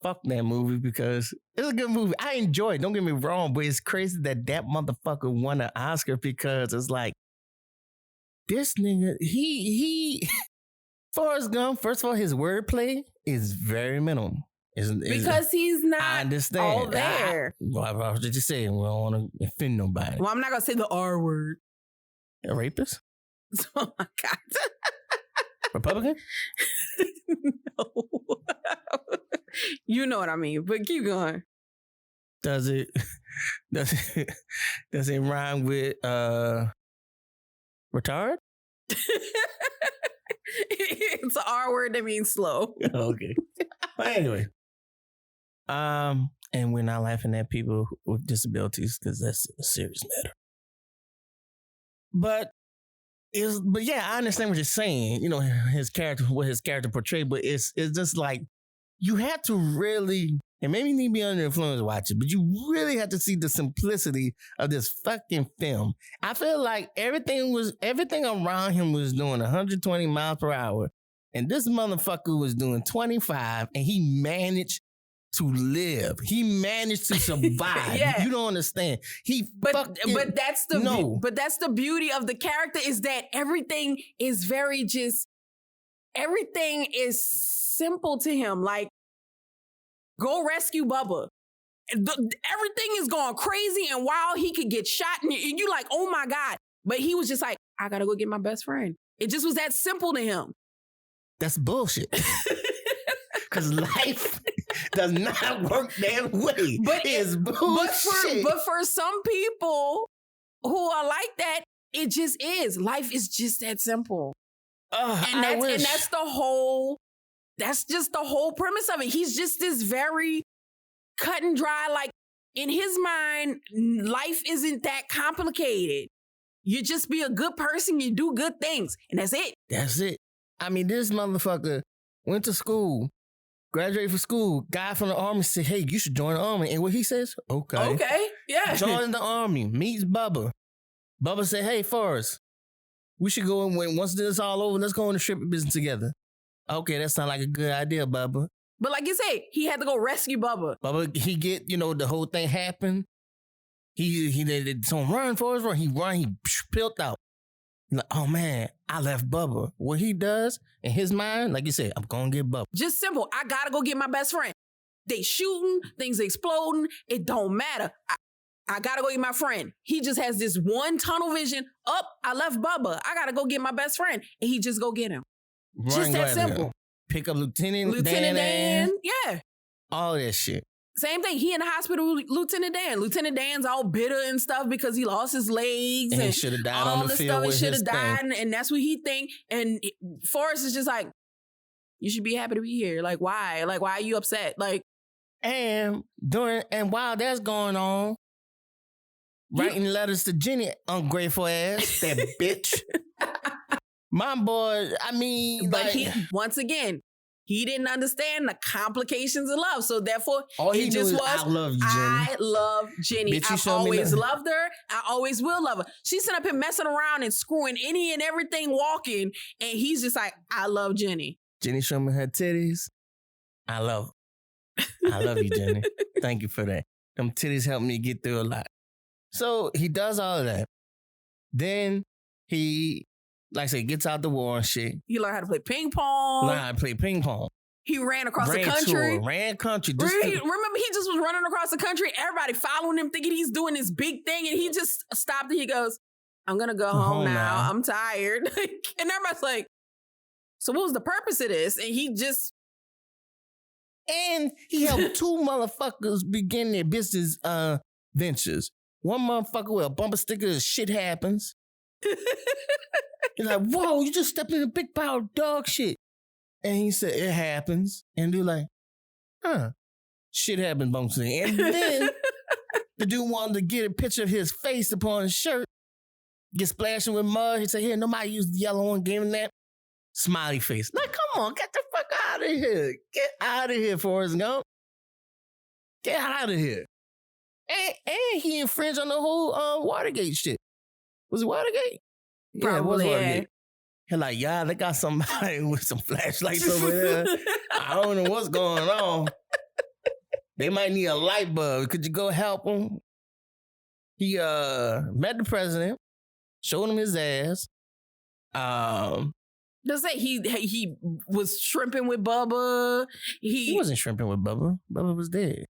fuck that movie because it's a good movie. I enjoy it, don't get me wrong, but it's crazy that motherfucker won an Oscar because it's like, this nigga, he Forrest Gump, first of all, his wordplay is very minimal. Because he's not I understand. all there. I was just saying, we don't want to offend nobody. Well, I'm not going to say the R word. A rapist? Oh my God. Republican? No. You know what I mean, but keep going. Does it rhyme with retard? It's an R word that means slow. Okay. But anyway. And we're not laughing at people with disabilities because that's a serious matter. But yeah, I understand what you're saying. You know, what his character portrayed, but it's just like you have to really, and maybe you need to be under influence to watch it, but you really have to see the simplicity of this fucking film. I feel like everything around him was doing 120 miles per hour, and this motherfucker was doing 25, and he managed to live. He managed to survive. Yeah. You don't understand. But that's the beauty of the character is that everything is everything is simple to him. Like, go rescue Bubba. Everything is going crazy and wild. He could get shot and you like, oh my God. But he was just like, I gotta go get my best friend. It just was that simple to him. That's bullshit. Because life does not work that way. But it's bullshit. But for some people who are like that, it just is. Life is just that simple. And that's just the whole premise of it. He's just this very cut and dry, like in his mind, life isn't that complicated. You just be a good person, you do good things, and that's it. That's it. I mean, this motherfucker went to school, graduated from school, guy from the army said, hey, you should join the army. And what he says, okay, yeah. Join the army, meets Bubba. Bubba said, hey, Forrest, we should go and once this is all over, let's go in the stripping business together. Okay, that sounds like a good idea, Bubba. But like you say, he had to go rescue Bubba. Bubba, he get, the whole thing happened. He did some run, Forrest run. He peeled out. Like, oh man, I left Bubba. What he does in his mind, like you said, I'm gonna get Bubba. Just simple. I gotta go get my best friend. They shooting, things exploding. It don't matter. I gotta go get my friend. He just has this one tunnel vision. I left Bubba. I gotta go get my best friend. And he just go get him. Just that simple. Pick up Lieutenant Dan. Yeah. All that shit. Same thing. He in the hospital with Lieutenant Dan. Lieutenant Dan's all bitter and stuff because he lost his legs. And he should have died on the field with his thing. He should have died. And that's what he think. And Forrest is just like, you should be happy to be here. Like, why? Like, why are you upset? Like, and while that's going on, writing letters to Jenny, ungrateful ass, that bitch. My boy, I mean, but once again, He didn't understand the complications of love. So therefore, All he it knew just is, was, I love you, Jenny. I love Jenny. Bitch, you I've showed me always nothing. loved her. I always will love her. She's sitting up here messing around and screwing any and everything walking. And he's just like, I love Jenny. Jenny showed me her titties. I love her. I love you, Jenny. Thank you for that. Them titties helped me get through a lot. So he does all of that. Then he, like I said, gets out the war and shit. He learned how to play ping pong. Learn how to play ping pong. He ran across the Ran country. tour, ran country. Remember, he just was running across the country. Everybody following him, thinking he's doing this big thing, and he just stopped and he goes, "I'm gonna go home now. I'm tired." And everybody's like, "So what was the purpose of this?" And he just he helped two motherfuckers begin their business ventures. One motherfucker with a bumper sticker, shit happens. He's like, "Whoa, you just stepped in a big pile of dog shit." And he said, "It happens." And they're like, "Huh, shit happens, bumper sticker." And then the dude wanted to get a picture of his face upon his shirt, get splashing with mud. He said, "Here, nobody used the yellow one, gave him that." Smiley face. Like, come on, get the fuck out of here. Get out of here, Forrest Gump. Get out of here. And he infringed on the whole Watergate shit. Was it Watergate? Yeah, it was Probably, Watergate. He's like, "Yeah, they got somebody with some flashlights over there. I don't know what's going on. They might need a light bulb. Could you go help them?" He met the president, showed him his ass. does say he was shrimping with Bubba. He wasn't shrimping with Bubba. Bubba was dead.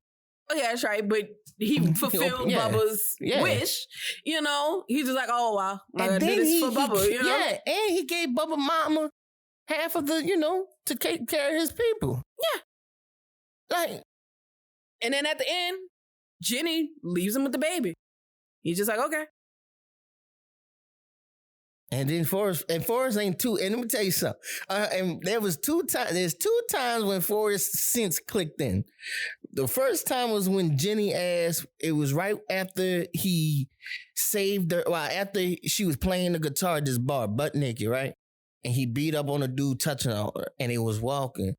Oh yeah, that's right. But he fulfilled Yeah. Bubba's Yeah. wish. You know, he's just like, "Oh wow, I And gotta do then this for Bubba." You know, yeah, and he gave Bubba Mama half of the, to take care of his people. Yeah. Like, and then at the end, Jenny leaves him with the baby. He's just like, "Okay." and then Forrest ain't too. And let me tell you something. And there's two times when Forrest since clicked in. The first time was when Jenny asked. It was right after he saved her. Well, after she was playing the guitar at this bar, butt naked, right? And he beat up on a dude touching on her, and it was walking.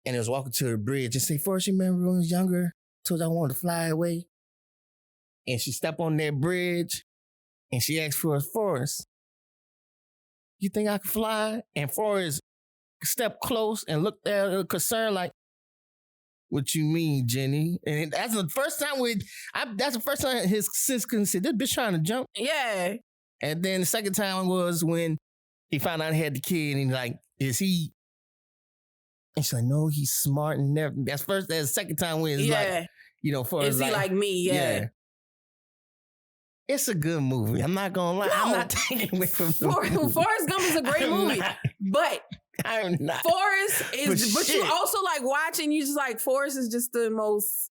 And it was walking to the bridge and say, "Forrest, you remember when I was younger? Told you I wanted to fly away." And she stepped on that bridge, and she asked Forrest, "You think I can fly?" And Forrest stepped close and looked at her concerned, like, "What you mean, Jenny?" And that's the first time that's the first time his sis couldn't say, "This bitch trying to jump." Yeah. And then the second time was when he found out he had the kid, and he's like, "Is he?" And she's like, "No, he's smart and never." That's the second time when it's like, Forrest Is he like me? Yeah. It's a good movie. I'm not gonna lie. I'm not taking away from the movie. Forrest Gump is a great movie, but I'm not. Forrest is. But you shit. also like watching. You just like Forrest is just the most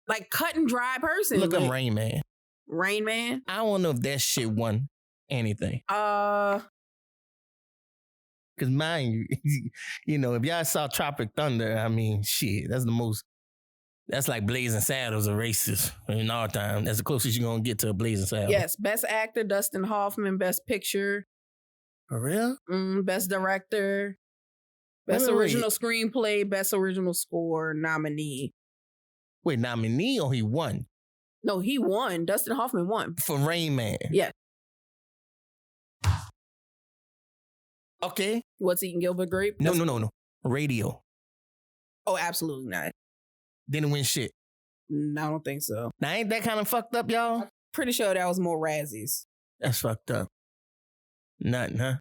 like cut and dry person. Look like, at Rain Man. Rain Man. I don't know if that shit won anything. Because mind you, if y'all saw Tropic Thunder, I mean, shit, that's like Blazing Saddles of racist in our time. That's the closest you're going to get to a Blazing Saddle. Yes, best actor Dustin Hoffman, best picture, For real? best director, best original screenplay, best original score nominee. Wait, nominee or he won? No, he won. Dustin Hoffman won. For Rain Man. Yeah. Okay. What's Eating Gilbert Grape? No. Radio. Oh, absolutely not. Didn't win shit. No, I don't think so. Now, ain't that kind of fucked up, y'all? Pretty sure that was more Razzies. That's fucked up. Nothing, huh?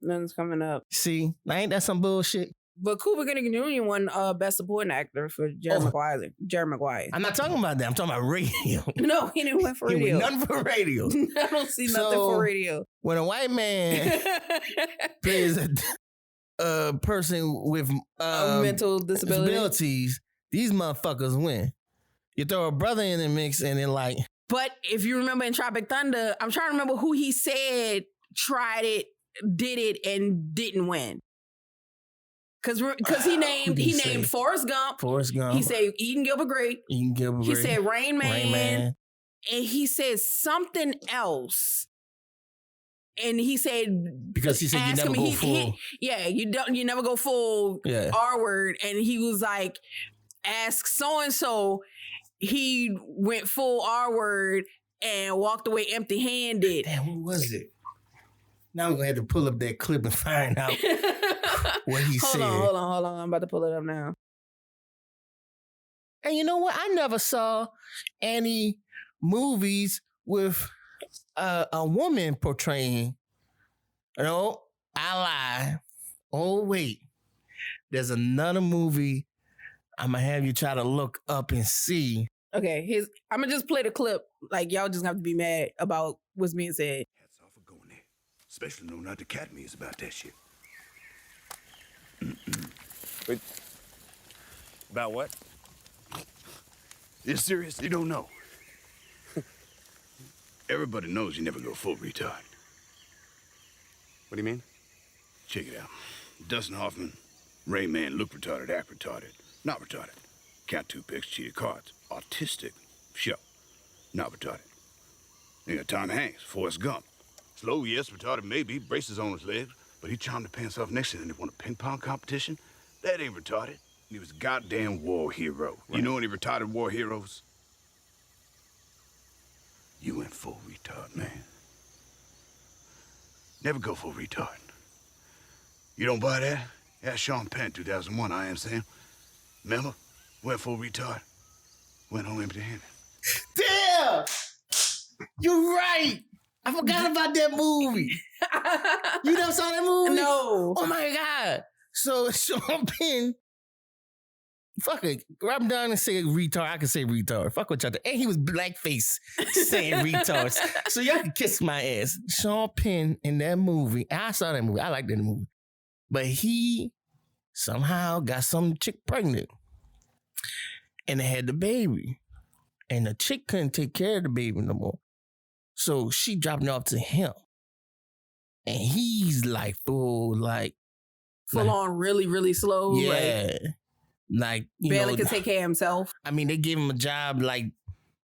Nothing's coming up. See, now ain't that some bullshit? But Cuba Gooding Jr. won Best Supporting Actor for Jerry Maguire. Jerry Maguire. I'm not talking about that. I'm talking about radio. No, he didn't win for He radio. won nothing for radio. I don't see nothing for radio. When a white man plays a person with mental disabilities, these motherfuckers win. You throw a brother in the mix and then like... But if you remember in Tropic Thunder, I'm trying to remember who he said tried it, did it, and didn't win. Because he named Forrest Gump. Forrest Gump. He said Eating Gilbert Grape. He said Rain Man. And he said something else. And he said because he said you never go full. You never go full R word. And he was like, ask so and so. He went full R word and walked away empty handed. Damn, what was it? Now we're gonna have to pull up that clip and find out what he said. Hold on. I'm about to pull it up now. And you know what? I never saw any movies with a woman portraying. No, I lie. Oh, wait. There's another movie I'm going to have you try to look up and see. Okay, I'm going to just play the clip. Like, y'all just have to be mad about what's being said. Hats off for going there. Especially knowing not to cat me is about that shit. Wait. About what? You're serious? You don't know. Everybody knows you never go full retard. What do you mean? Check it out. Dustin Hoffman, Rain Man, look retarded, act retarded, not retarded. Count two picks, cheated cards. Autistic, sure, not retarded. You got Tom Hanks, Forrest Gump. Slow, yes, retarded maybe, braces on his legs, but he charmed the pants off next to him and won a ping pong competition. That ain't retarded. He was a goddamn war hero. Right. You know any retarded war heroes? You went full retard, man. Never go full retard. You don't buy that? Ask Sean Penn, 2001, I Am Sam. Remember? Went full retard. Went home empty-handed. Damn! You're right! I forgot about that movie. You never saw that movie? No. Oh my God. So Sean Penn, fuck it, grab him down and say retard. I can say retard. Fuck what y'all do. And he was blackface saying retards. So y'all can kiss my ass. Sean Penn in that movie, I saw that movie. I liked that movie. But he somehow got some chick pregnant. And they had the baby. And the chick couldn't take care of the baby no more. So she dropped it off to him. And he's like full on really, really slow. Yeah. Like barely could take care of himself. I mean, they gave him a job like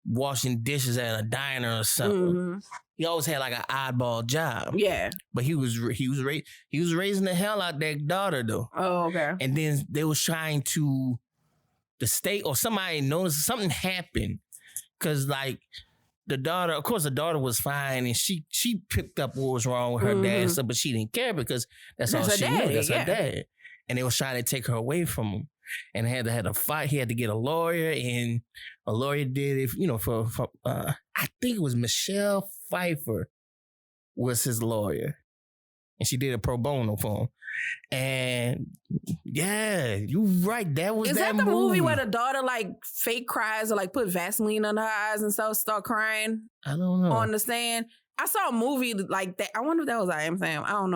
washing dishes at a diner or something. Mm-hmm. He always had like an oddball job. Yeah. But he was raising the hell out that daughter though. Oh, okay. And then they was trying to, the state or somebody noticed something happened. Cause like the daughter, of course the daughter was fine and she picked up what was wrong with her dad and stuff, but she didn't care because that's all she knew. That's her dad. And they was trying to take her away from him. And had a fight. He had to get a lawyer, and a lawyer did it. For I think it was Michelle Pfeiffer was his lawyer, and she did a pro bono for him. And yeah, you right. That was Is that the movie where movie the daughter like fake cries or like put Vaseline under her eyes and stuff, start crying? I don't know. On the stand, I saw a movie like that. I wonder if that was I Am Sam. I don't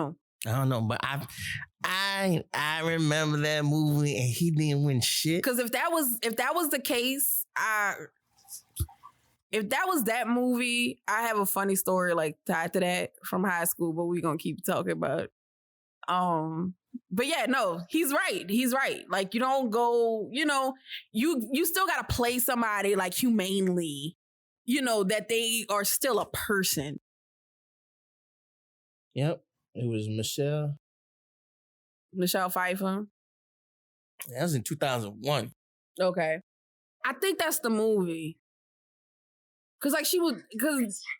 know, but I remember that movie and he didn't win shit. Because if that was the case, if that was that movie, I have a funny story like tied to that from high school, but we're gonna keep talking about it. But yeah, no, he's right. He's right. Like you don't go, you still gotta play somebody like humanely, that they are still a person. Yep. It was Michelle Pfeiffer. That was in 2001. Okay. I think that's the movie. Because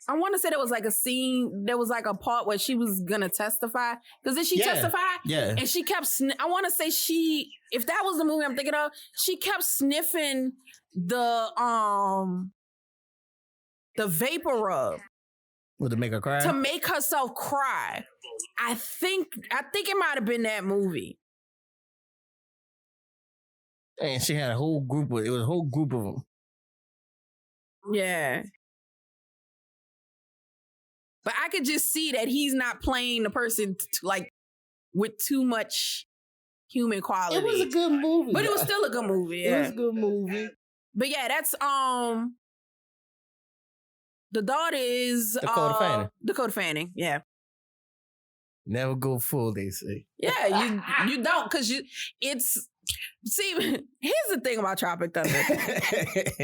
I want to say there was like a scene, there was like a part where she was going to testify. Because did she testify? Yeah. And she kept, I want to say if that was the movie I'm thinking of, she kept sniffing the vapor rub. To make her cry? To make herself cry. I think it might have been that movie. And she had a whole group of them. Yeah. But I could just see that he's not playing the person with too much human quality. It was a good movie. But it was still a good movie. Yeah. It was a good movie. But yeah, that's the daughter is Dakota Fanning. Dakota Fanning, yeah. Never go full, they say. Yeah, you don't, because it's See, here's the thing about Tropic Thunder.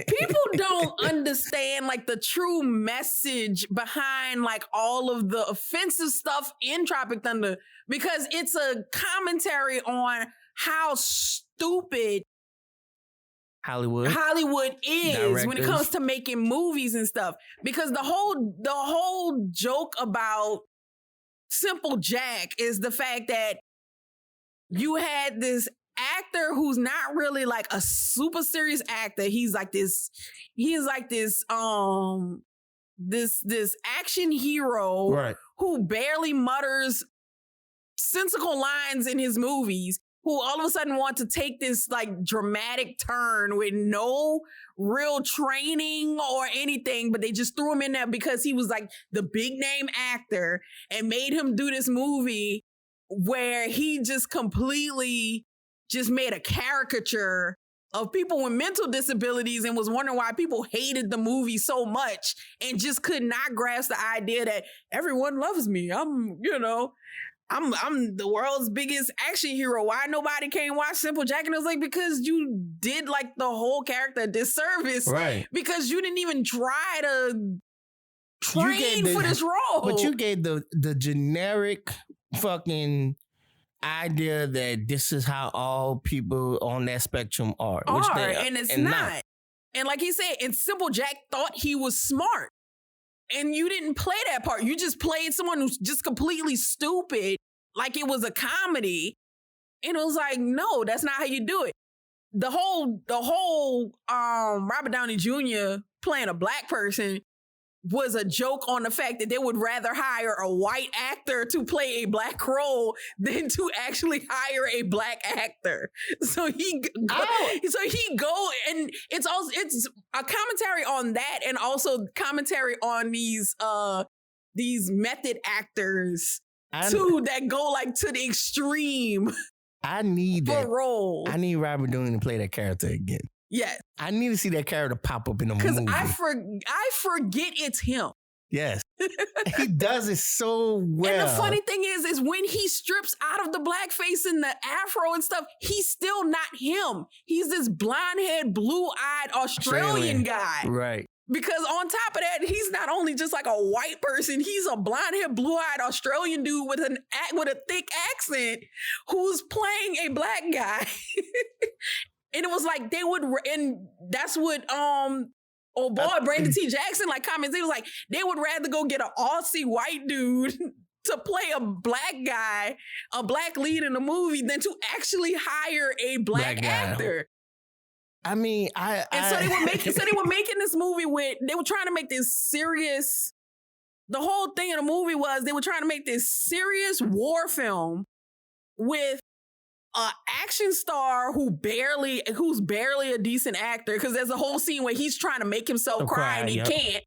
People don't understand like the true message behind like all of the offensive stuff in Tropic Thunder, because it's a commentary on how stupid Hollywood is when it comes to making movies and stuff. Because the whole joke about Simple Jack is the fact that you had this actor who's not really like a super serious actor. He's like this action hero, right, who barely mutters sensical lines in his movies, who all of a sudden want to take this like dramatic turn with no real training or anything, but they just threw him in there because he was like the big name actor and made him do this movie where he just completely just made a caricature of people with mental disabilities and was wondering why people hated the movie so much and just could not grasp the idea that everyone loves me. I'm the world's biggest action hero. Why nobody can't watch Simple Jack? And it was like, because you did like the whole character a disservice. Right. Because you didn't even try to train for this role. But you gave the generic fucking idea that this is how all people on that spectrum are. And it's not. And like he said, and Simple Jack thought he was smart. And you didn't play that part. You just played someone who's just completely stupid, like it was a comedy. And it was like, no, that's not how you do it. The whole Robert Downey Jr. playing a black person was a joke on the fact that they would rather hire a white actor to play a black role than to actually hire a black actor. So he go and it's a commentary on that, and also commentary on these method actors that go like to the extreme. I need that role. I need Robert Downey to play that character again. Yes. I need to see that character pop up in a movie. Because I forget it's him. Yes. He does it so well. And the funny thing is when he strips out of the blackface and the afro and stuff, he's still not him. He's this blonde-haired, blue-eyed Australian guy. Right. Because on top of that, he's not only just like a white person, he's a blonde-haired, blue-eyed Australian dude with a thick accent who's playing a black guy. And it was like and that's what Brandon T. Jackson like comments. He was like, they would rather go get an Aussie white dude to play a black guy, a black lead in a movie, than to actually hire a black actor. I mean, so they were making this movie they were trying to make this serious. The whole thing of the movie was they were trying to make this serious war film with an action star who's barely a decent actor, because there's a whole scene where he's trying to make himself cry and he can't,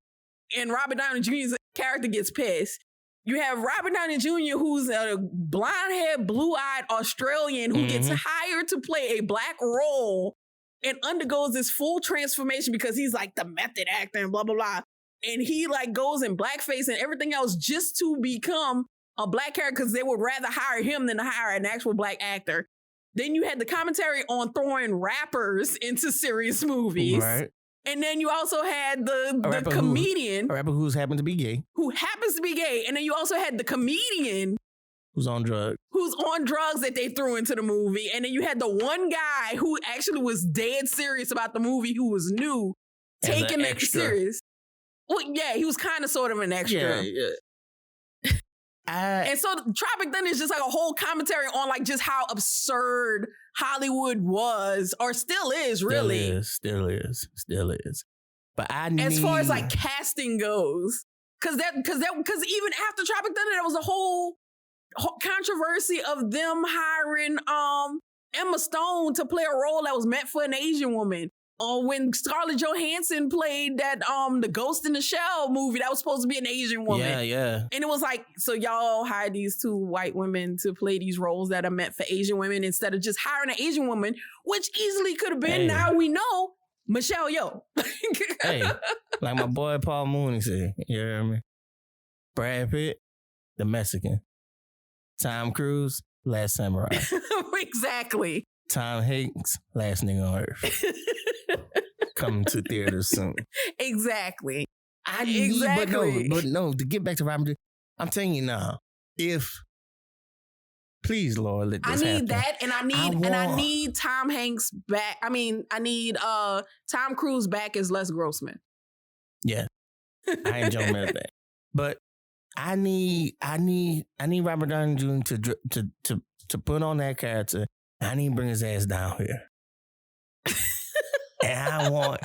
and Robert Downey Jr.'s character gets pissed. You have Robert Downey Jr., who's a blonde-haired, blue-eyed Australian who gets hired to play a black role and undergoes this full transformation because he's like the method actor and blah, blah, blah. And he like goes in blackface and everything else just to become a black character because they would rather hire him than to hire an actual black actor. Then you had the commentary on throwing rappers into serious movies. Right. And then you also had the comedian. A rapper who happens to be gay. Who happens to be gay. And then you also had the comedian. Who's on drugs. That they threw into the movie. And then you had the one guy who actually was dead serious about the movie, who was new, taking it serious. Well, yeah, he was kind of sort of an extra. Yeah. And so Tropic Thunder is just like a whole commentary on like just how absurd Hollywood was, or still is, really. Still is. But as far as like casting goes, because even after Tropic Thunder, there was a whole controversy of them hiring Emma Stone to play a role that was meant for an Asian woman. When Scarlett Johansson played that the Ghost in the Shell movie that was supposed to be an Asian woman. Yeah. And it was like, so y'all hired these two white women to play these roles that are meant for Asian women instead of just hiring an Asian woman, which easily could have been, now we know, Michelle Yeoh. Hey, like my boy Paul Mooney said, you hear me? Brad Pitt, the Mexican. Tom Cruise, Last Samurai. Exactly. Tom Hanks, last nigga on earth. Coming to theaters soon. Exactly. But no, to get back to Robin, I'm telling you now, please, Lord, let this happen. I need that, and I need Tom Hanks back. I need Tom Cruise back as Les Grossman. Yeah, I ain't joking about that. But I need Robert Downey Jr. to put on that character. I need to bring his ass down here, and I want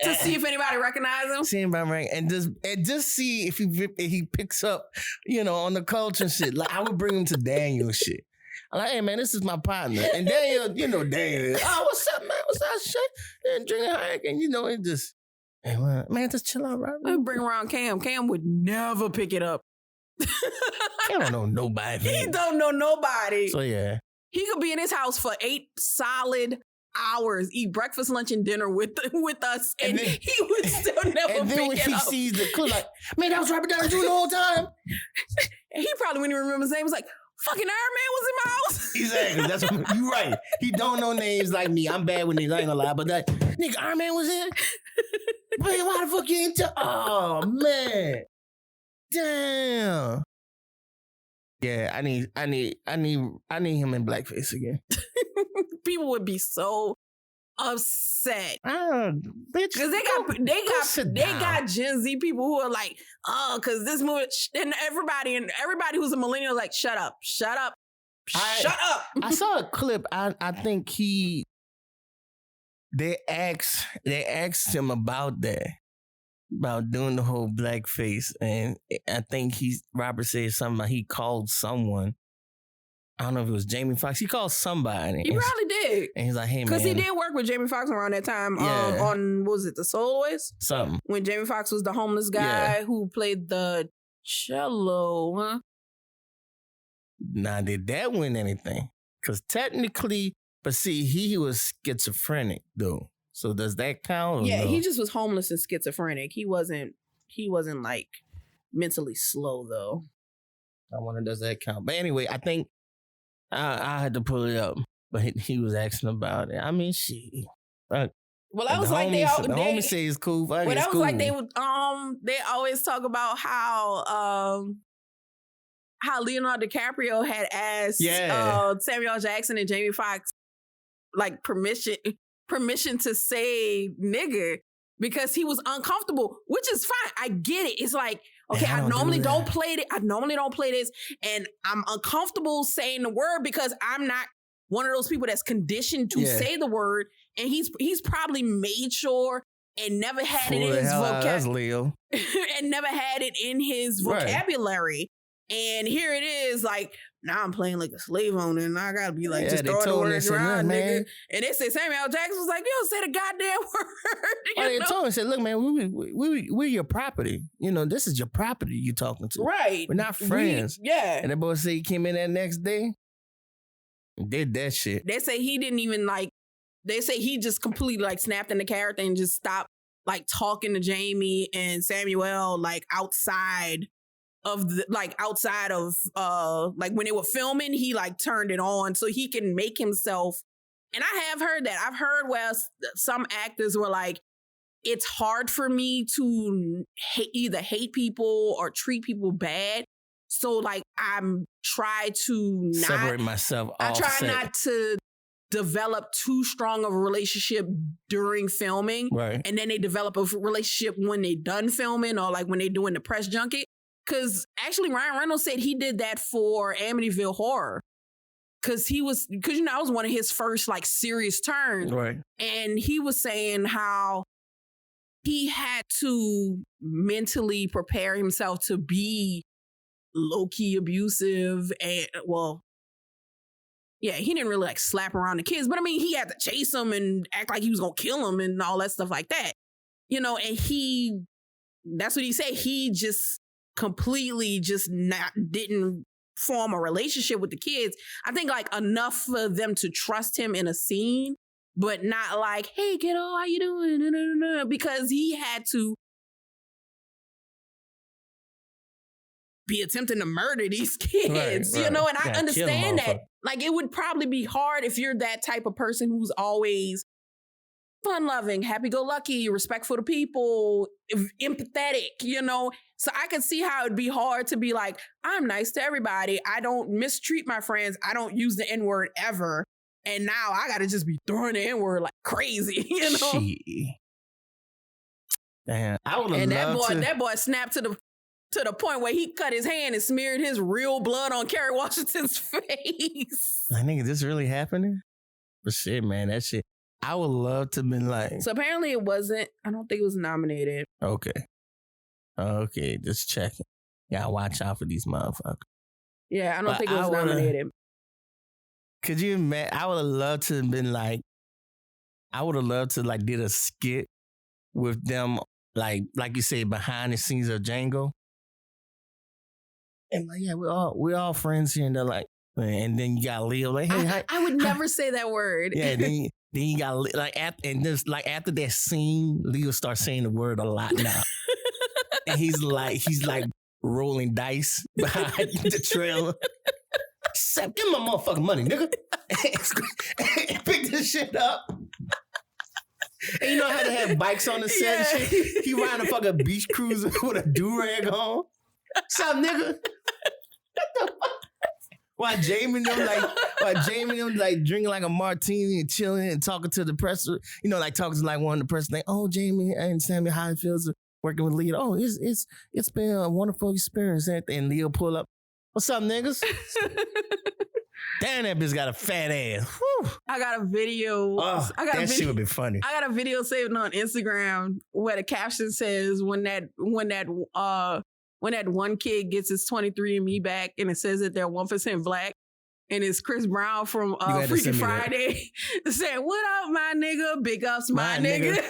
to see if anybody recognizes him. See anybody and just see if he picks up, on the culture and shit. Like I would bring him to Daniel shit. I'm like, hey man, this is my partner, and Daniel, Daniel. Oh, what's up, man? What's up, shit? And drinking Heineken, and just. Hey, man, just chill out, right? We bring around Cam. Cam would never pick it up. Cam don't know nobody. He don't know nobody. So, yeah. He could be in his house for 8 solid hours, eat breakfast, lunch, and dinner with us, and he would still never pick it up. And then when he sees the clip, like, man, that was Robert Downey Jr. the whole time. He probably wouldn't even remember his name. He was like, fucking Iron Man was in my house. Exactly. That's what you're right. He don't know names like me. I'm bad with names. I ain't gonna lie, but that nigga Iron Man was here. Man, why the fuck you ain't oh man. Damn. Yeah, I need him in blackface again. People would be so upset. Bitch. Because they got Gen Z people who are like, oh, because this movie, and everybody who's a millennial is like, shut up. I saw a clip. I think they asked him about that, about doing the whole blackface, and I think Robert said something about he called someone. I don't know if it was Jamie Foxx. He called somebody. He probably did. And he's like, hey, man. Because he did work with Jamie Foxx around that time on, what was it, The Soloists? Something. When Jamie Foxx was the homeless guy who played the cello, huh? Now, did that win anything? Because technically, but see, he was schizophrenic, though. So does that count? Yeah, no? he just was homeless and schizophrenic. He wasn't like mentally slow, though. I wonder, does that count? But anyway, I think I had to pull it up, but he was asking about it. I mean, shit. Well, that was like the homie say it's cool. Well, that was cool. Like they always talk about how Leonardo DiCaprio had asked Samuel Jackson and Jamie Foxx like permission to say nigger because he was uncomfortable, which is fine. I get it. It's like, okay, I normally don't play this, and I'm uncomfortable saying the word because I'm not one of those people that's conditioned to say the word. And he's probably made sure and never had it in his vocabulary. And never had it in his vocabulary. And here it is, like, now I'm playing like a slave owner, and I gotta be like, just throwing the words around, nigga. And they said Samuel L. Jackson was like, you don't say the goddamn word. They told him, said, look, man, we're your property. This is your property you talking to. Right. We're not friends. And that boy said he came in that next day, did that shit. They say he didn't even they say he just completely like snapped in the character and just stopped like talking to Jamie and Samuel like outside of like when they were filming, he like turned it on so he can make himself. And I have heard that. I've heard where some actors were like, it's hard for me to either hate people or treat people bad. So like I'm try to not separate myself. I try not to develop too strong of a relationship during filming. Right. And then they develop a relationship when they done filming or like when they doing the press junket. Because actually Ryan Reynolds said he did that for Amityville Horror. Because that was one of his first like serious turns. Right. And he was saying how he had to mentally prepare himself to be low-key abusive and he didn't really like slap around the kids, but I mean, he had to chase them and act like he was gonna kill them and all that stuff like that, and that's what he said. He just completely just didn't form a relationship with the kids. I think like enough for them to trust him in a scene, but not like, hey kiddo, how you doing? Because he had to be attempting to murder these kids, right. and I understand that. Like, it would probably be hard if you're that type of person who's always fun-loving, happy-go-lucky, respectful to people, empathetic, you know? So I could see how it'd be hard to be like, I'm nice to everybody. I don't mistreat my friends. I don't use the N-word ever. And now I got to just be throwing the N-word like crazy, you know? Shit. Damn, I would have loved to. That boy snapped to the point where he cut his hand and smeared his real blood on Kerry Washington's face. I think, is this really happening? But shit, man, that shit. I would love to have been like. So apparently it wasn't. I don't think it was nominated. Okay, just checking. Yeah, watch out for these motherfuckers. Yeah, I don't think it was nominated. Could you imagine? I would have loved to have been like. I would have loved to like did a skit with them, like you say, behind the scenes of Django. And like, yeah, we're all friends here, and they're like, and then you got Leo like, hey, hi. I would never say that word. Yeah, then you got like after that scene, Leo starts saying the word a lot now, and he's like rolling dice behind the trailer. Sep, give me my motherfucking money, nigga. And pick this shit up. And you know how they have bikes on the set and shit? He riding a fucking beach cruiser with a do-rag on. What's up, nigga? What the fuck? While Jamie and them like drinking like a martini and chilling and talking to the press, you know, like talking to like one of the press, like, oh, Jamie, I understand how it feels working with Leo. Oh, it's been a wonderful experience. And Leo pull up. What's up, niggas? Damn, that bitch got a fat ass. Whew. I got a video. That shit would be funny. I got a video saved on Instagram where the caption says when that one kid gets his 23andMe back and it says that they're 1% black, and it's Chris Brown from Freaky Friday saying, "What up, my nigga? Big ups, my nigga."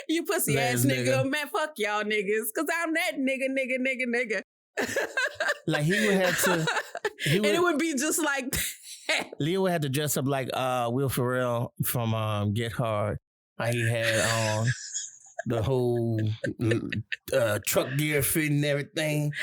You pussy ass nigga. Man, fuck y'all niggas, because I'm that nigga. Like he would have to, and it would be just like that. Leo would have to dress up like Will Ferrell from Get Hard. How he had the whole truck gear fit and everything.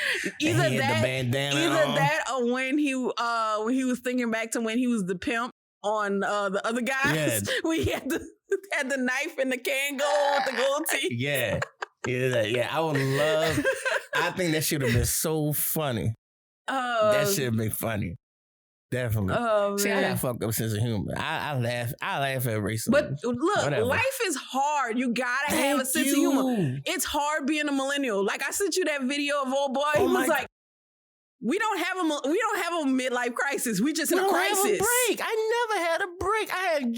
Either and he had the bandana on. That, or when he was thinking back to when he was the pimp on the other guys, yeah. When he had the knife and the Kangol with the gold teeth. Yeah. Yeah, I would love. I think that should have been so funny. That should have been funny. Definitely. See, I got a fucked up sense of humor. I laugh at racism. But look, whatever. Life is hard. You gotta have a sense of humor. It's hard being a millennial. Like I sent you that video of old boy. He was like, we don't have a midlife crisis. We just in a crisis. Have a break. I never had a break. I had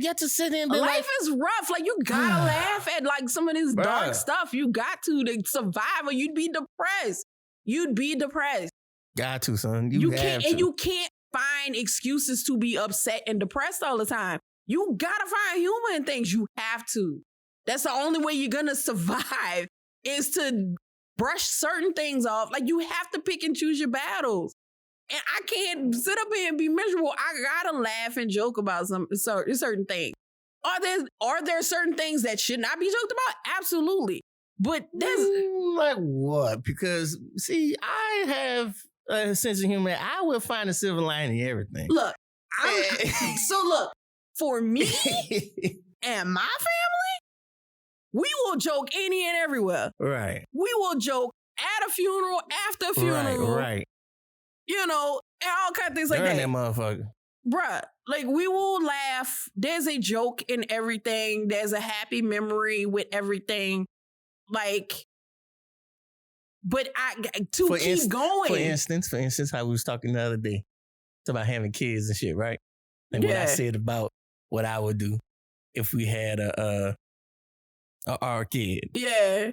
yet to sit in. Life is rough. Like you gotta laugh at like some of this dark stuff. You got to survive, or you'd be depressed. Got to, son. You can't, and you can't find excuses to be upset and depressed all the time. You gotta find humor in things. You have to. That's the only way you're gonna survive, is to brush certain things off. Like you have to pick and choose your battles. And I can't sit up here and be miserable. I gotta laugh and joke about some certain things. Are there certain things that should not be joked about? Absolutely. But there's like what? Because see, I have a sense of humor. I will find a silver lining in everything. Look, for me and my family, we will joke any and everywhere. Right. We will joke at a funeral, after a funeral. Right. You know, and all kinds of things like that motherfucker. Bruh, like we will laugh. There's a joke in everything. There's a happy memory with everything. Like, but keep going. For instance, how we was talking the other day about having kids and shit, right? And what I said about what I would do if we had our kid. Yeah.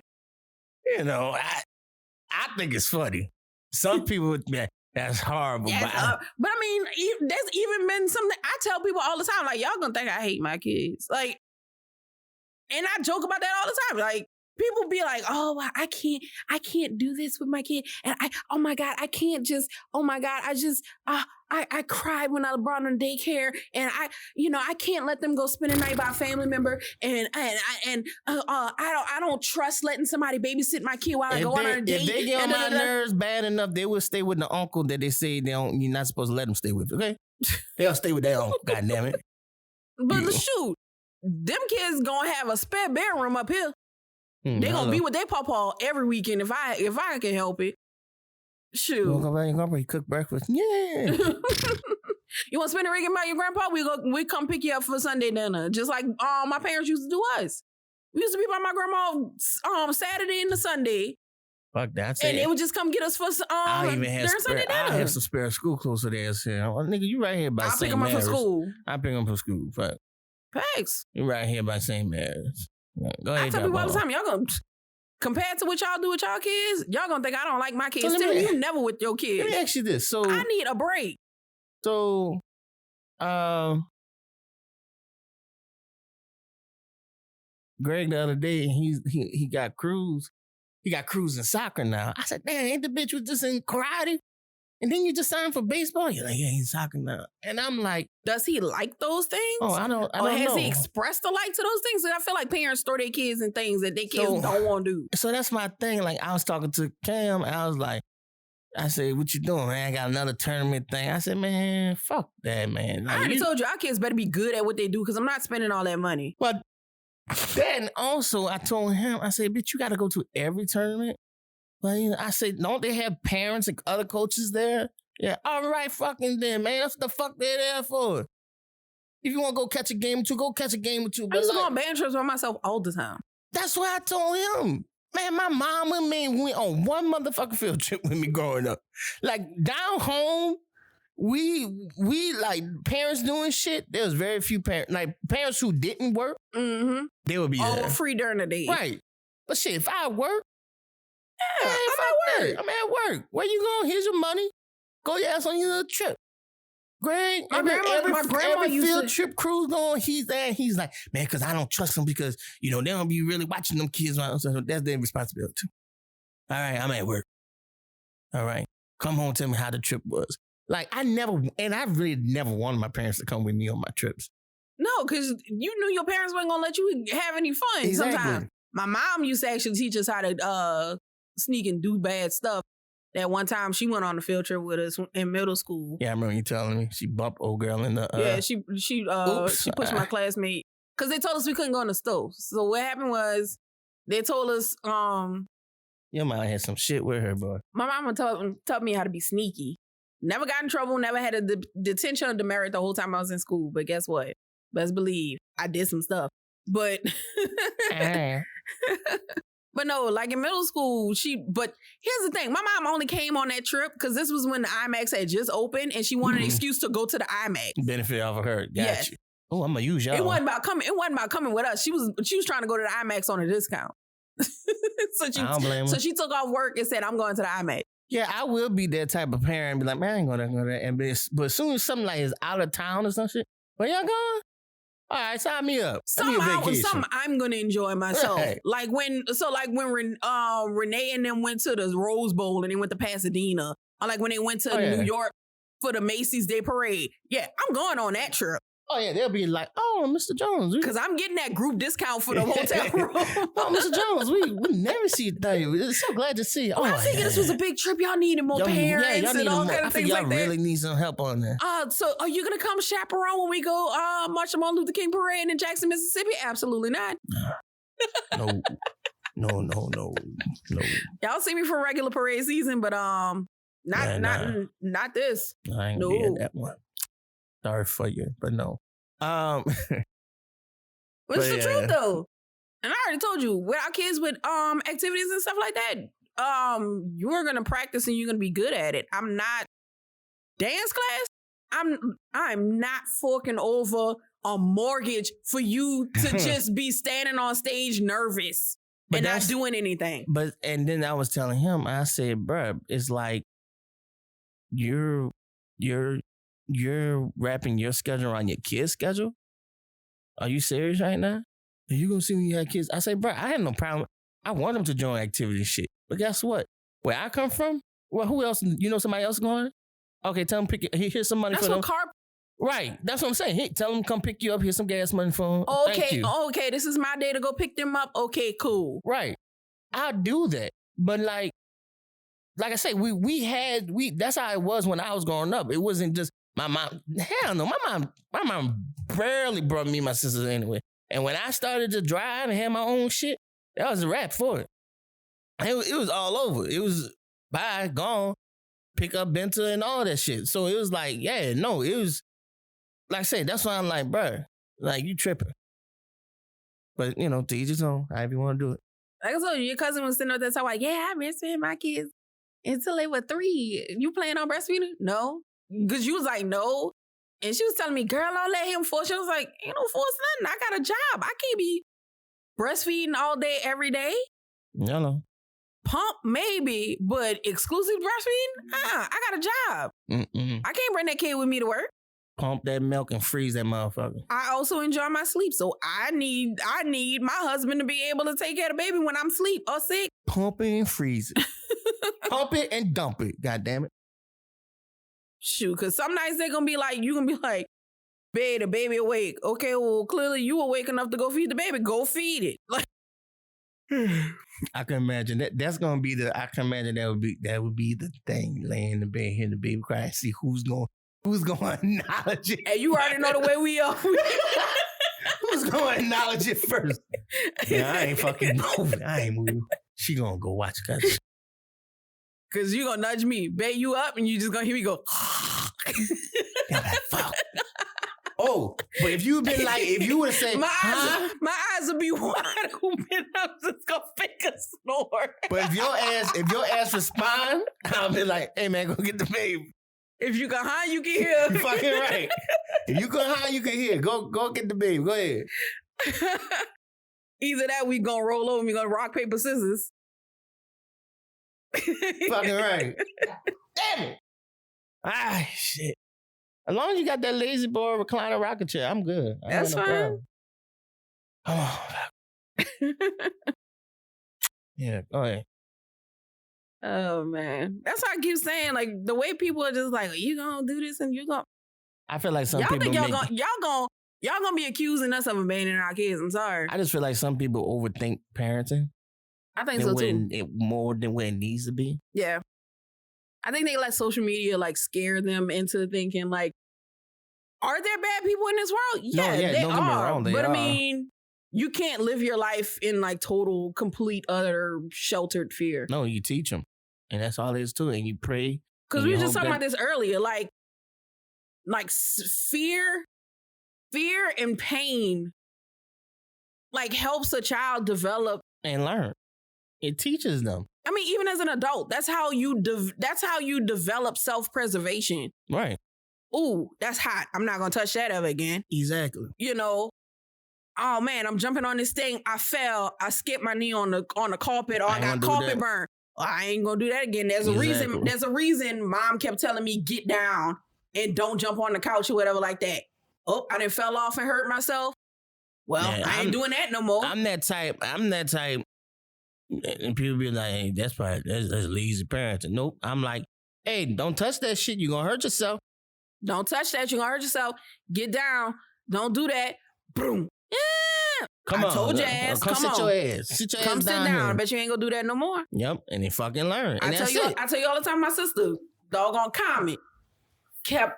You know, I think it's funny. Some people would be like, that's horrible. Yes, but I mean, there's even been something I tell people all the time, like, y'all gonna think I hate my kids. Like, and I joke about that all the time. Like, people be like, oh, I can't do this with my kid. And oh my God, I cried when I brought them to daycare, and I can't let them go spend a night by a family member, and I don't trust letting somebody babysit my kid while I go on a date. If they get on my nerves bad enough, they will stay with the uncle that they say you're not supposed to let them stay with, okay? They'll stay with their uncle, goddammit. But shoot, them kids gonna have a spare bedroom up here. They gonna be with their pawpaw every weekend if I can help it. Shoot. You wanna go back, cook breakfast? Yeah. You want to spend the weekend by your grandpa? We come pick you up for Sunday dinner, just like my parents used to do us. We used to be by my grandma Saturday and the Sunday. Fuck that. And they would just come get us for during Sunday dinner. I have some spare school clothes to there. Nigga, you right here by St. Mary's. I'll pick them up from school. I pick them up from school. Fuck. Thanks. You right here by St. Mary's. Go ahead. I tell people all the time, y'all gonna, compared to what y'all do with y'all kids, y'all gonna think I don't like my kids. So you never with your kids. Let me ask you this. So I need a break. So, Greg the other day, he got Cruz. He got Cruz in soccer now. I said, damn, ain't the bitch was just in karate? And then you just signed for baseball? You're like, yeah, he's soccer now. And I'm like, does he like those things? Oh, I don't know. Has he expressed a like to those things? I feel like parents throw their kids in things that their kids don't want to do. So that's my thing. Like, I was talking to Cam, and I was like, I said, what you doing, man? I got another tournament thing. I said, man, fuck that, man. Like, I already told you, our kids better be good at what they do because I'm not spending all that money. But then also, I told him, I said, bitch, you got to go to every tournament? But I said, don't they have parents and other coaches there? Yeah, all right, fucking then, man. That's what the fuck they're there for. If you want to go catch a game or two, go catch a game or two. I used to go on band trips by myself all the time. That's what I told him. Man, my mom and me went on one motherfucking field trip with me growing up. Like, down home, we like, parents doing shit. There was very few parents, like, parents who didn't work, they would be there. All free during the day. Right. But shit, if I work, yeah, I'm at work. I'm at work. Where you going? Here's your money. Go your ass on your little trip. Greg, my grandma every used field trip cruise going, he's there. He's like, man, because I don't trust them because, they don't be really watching them kids. So that's their responsibility too. All right, I'm at work. All right. Come home, tell me how the trip was. Like, I really never wanted my parents to come with me on my trips. No, because you knew your parents weren't going to let you have any fun sometimes. My mom used to actually teach us how to sneak and do bad stuff. That one time she went on a field trip with us in middle school. Yeah, I remember you telling me she bumped old girl in the. Yeah, she pushed my classmate because they told us we couldn't go in the stove. So what happened was they told us. Your mom had some shit with her, boy. My mama taught me how to be sneaky. Never got in trouble. Never had a detention or demerit the whole time I was in school. But guess what? Best believe I did some stuff. But. But no, like in middle school, but here's the thing. My mom only came on that trip because this was when the IMAX had just opened and she wanted an excuse to go to the IMAX. Benefit off of her. Got you. Oh, I'm going to use y'all. It wasn't about coming with us. She was trying to go to the IMAX on a discount. I don't blame her. So she took off work and said, I'm going to the IMAX. Yeah, I will be that type of parent and be like, man, I ain't going to go there. But as soon as something like is out of town or some shit, where y'all going? All right, sign me up. Something I'm gonna enjoy myself. Right. Like when Renee and them went to the Rose Bowl and they went to Pasadena, or like when they went to New York for the Macy's Day Parade. Yeah, I'm going on that trip. Oh yeah, they'll be like, oh, Mr. Jones, because I'm getting that group discount for the hotel room. Oh, Mr. Jones, we never see you. We're so glad to see you. I figured this was a big trip. Y'all needed more parents and all kind of things like that. Y'all really need some help on that. So are you gonna come chaperone when we go march the Martin Luther King Parade in Jackson, Mississippi? Absolutely not. No. Y'all see me for regular parade season, but not this. I ain't be at that one. Sorry for you, but no. But it's the truth though. And I already told you, with our kids with activities and stuff like that, you're gonna practice and you're gonna be good at it. I'm not dance class. I'm not forking over a mortgage for you to just be standing on stage nervous and not doing anything. And then I was telling him, I said, bruh, it's like you're wrapping your schedule around your kid's schedule? Are you serious right now? Are you gonna see when you have kids? I say, bro, I have no problem. I want them to join activity and shit. But guess what? Where I come from, well, who else? You know somebody else going? Okay, tell them here's some money That's for them. what car. Right, that's what I'm saying. Hey, tell them come pick you up. Here's some gas money for them. Okay, this is my day to go pick them up. Okay, cool. Right, I'll do that. But like I say, we that's how it was when I was growing up. It wasn't just my mom. Hell no, my mom barely brought me and my sisters anyway. And when I started to drive and have my own shit, that was a wrap for it. It was all over. It was bye, gone, pick up Benta and all that shit. So it was like, yeah, no, it was. Like I said, that's why I'm like, bruh, like, you tripping. But, you know, to each his own, however you want to do it. Like I told you, your cousin was sitting up there talking like, yeah, I breastfed my kids until they were 3. You planning on breastfeeding? No. Because you was like, no. And she was telling me, girl, don't let him force. She was like, ain't no force nothing. I got a job. I can't be breastfeeding all day, every day. Hello. Pump, maybe, but exclusive breastfeeding? I got a job. I can't bring that kid with me to work. Pump that milk and freeze that motherfucker. I also enjoy my sleep, so I need my husband to be able to take care of the baby when I'm asleep or sick. Pump it and freeze it. Pump it and dump it. God damn it. Shoot, because some nights they're gonna be like, you gonna be like, babe, the baby awake. Okay, well, clearly you awake enough to go feed the baby. Go feed it. Like, I can imagine that. That's gonna be I can imagine that would be the thing. Laying in the bed, hearing the baby cry, see who's going to acknowledge it. And you already know the way we are. Who's going to acknowledge it first? Yeah, I ain't fucking moving. I ain't moving. She gonna go watch cause you gonna nudge me, bait you up, and you just gonna hear me go. Fuck. Oh, but if you would have said, my eyes would be wide open. I'm just gonna fake a snore. But if your ass respond, I'll be like, hey man, go get the baby. If you can hide, you can hear. You're fucking right. If you can hide, you can hear. Go get the baby. Go ahead. Either that, we gonna roll over. We gonna rock, paper, scissors. Fucking right. Damn it. Ah, shit. As long as you got that lazy boy recliner rocket chair, I'm good. That's fine. Oh. Yeah, go ahead. Oh man, that's why I keep saying, like, the way people are just like, you gonna do this and you gonna. I feel like some y'all people think y'all gonna be accusing us of abandoning our kids. I'm sorry. I just feel like some people overthink parenting. I think so too. More than what it needs to be. Yeah, I think they let social media like scare them into thinking like, are there bad people in this world? Yeah, they don't get me wrong, they but are. I mean, you can't live your life in like total, complete, utter sheltered fear. No, you teach them. And that's all there is to it. And you pray. Because we were just talking about this earlier. Like fear and pain like helps a child develop. And learn. It teaches them. I mean, even as an adult, that's how you develop self-preservation. Right. Ooh, that's hot. I'm not going to touch that ever again. Exactly. You know, oh man, I'm jumping on this thing. I fell. I skipped my knee on the carpet, or I got carpet burn. I ain't gonna do that again. There's a reason. There's a reason mom kept telling me get down and don't jump on the couch or whatever like that. Oh, I done fell off and hurt myself. Well, I ain't doing that no more. I'm that type. And people be like, hey, that's lazy parenting. Nope. I'm like, hey, don't touch that shit. You're gonna hurt yourself. Don't touch that. You're gonna hurt yourself. Get down. Don't do that. Boom. Yeah. Come on. I told your ass. Come sit your ass. Sit your ass down. I bet you ain't gonna do that no more. Yep. And they fucking learn. And I tell you all the time, my sister, doggone comment,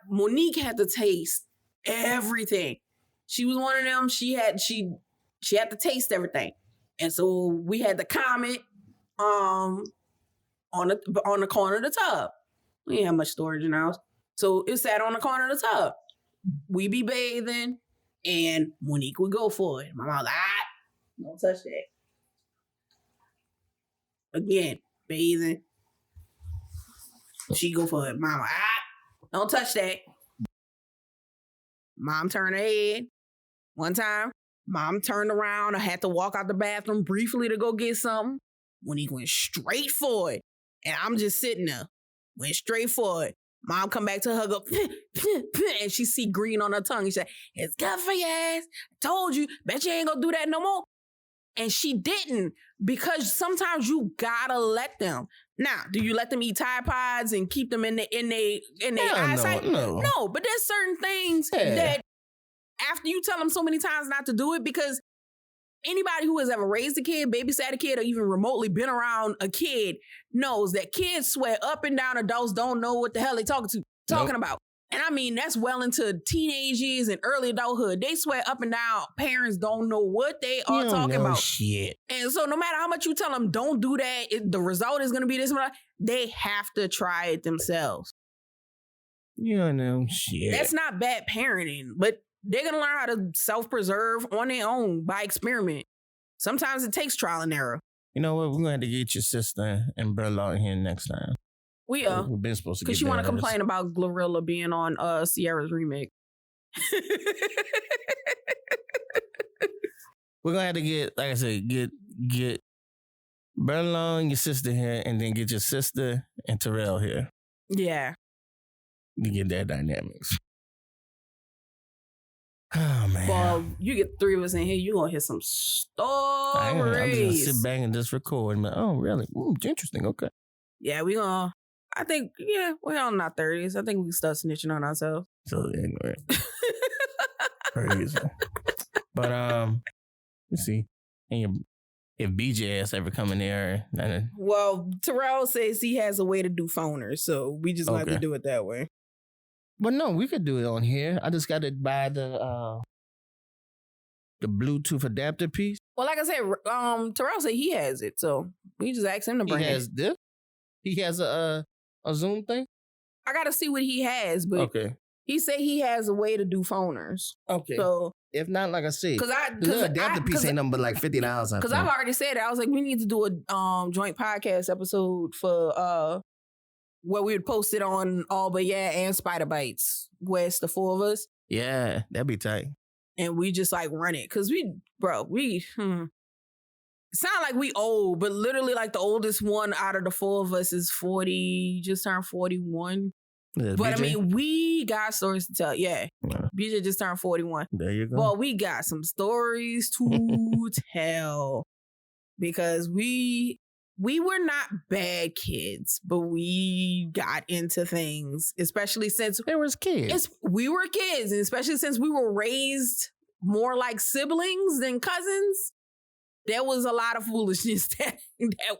Monique had to taste everything. She was one of them. She had to taste everything. And so we had the comment on the corner of the tub. We didn't have much storage in the house. So it sat on the corner of the tub. We be bathing, and Monique would go for it. My mom was like, don't touch that. Again, bathing. She go for it. Mama, don't touch that. Mom turned her head. One time, mom turned around. I had to walk out the bathroom briefly to go get something. Monique went straight for it. And I'm just sitting there. Went straight for it. Mom come back to her, go, and she see green on her tongue. She said, it's good for your ass. I told you. Bet you ain't gonna do that no more. and she didn't, because sometimes you gotta let them. Now, do you let them eat Tide Pods and keep them in their eyesight? No, but there's certain things that after you tell them so many times not to do it, because anybody who has ever raised a kid, babysat a kid, or even remotely been around a kid knows that kids swear up and down adults don't know what the hell they talking about. And I mean, that's well into teenage years and early adulthood. They swear up and down parents don't know what they are talking about. Shit. And so no matter how much you tell them don't do that, the result is going to be this. They have to try it themselves. You don't know shit. That's not bad parenting, but they're going to learn how to self-preserve on their own by experiment. Sometimes it takes trial and error. You know what? We're going to have to get your sister and brother out here next time. We are. We've been supposed to get because you want to complain about Glorilla being on Sierra's remake. We're going to have to get, like I said, get brother and your sister here, and then get your sister and Terrell here. Yeah. You get that dynamics. Oh, man. Well, you get 3 of us in here, you're going to hear some stories. I'm just going to sit back and just record. And oh, really? Interesting. Okay. Yeah, we're going to. I think, we're on our 30s. I think we can start snitching on ourselves. So ignorant. Crazy. But, let's see. And if BJ ass ever come in there. Well, Terrell says he has a way to do phoners, so we just like to do it that way. But no, we could do it on here. I just got to buy the Bluetooth adapter piece. Well, like I said, Terrell said he has it, so we just asked him to bring it. He has this? He has a Zoom thing? I got to see what he has, but he said he has a way to do phoners. Okay. So if not, like I said, the adapter piece ain't nothing but like $50. Because I've already said it. I was like, we need to do a joint podcast episode for where we would post it on All But Yeah and Spider Bites, where it's the 4 of us. Yeah, that'd be tight. And we just like run it. Because it sound like we old, but literally like the oldest one out of the 4 of us is 40, just turned 41. But BJ? I mean, we got stories to tell. Yeah. BJ just turned 41. There you go. Well, we got some stories to tell because we were not bad kids, but we got into things, especially since there was kids. We were kids, and especially since we were raised more like siblings than cousins. There was a lot of foolishness that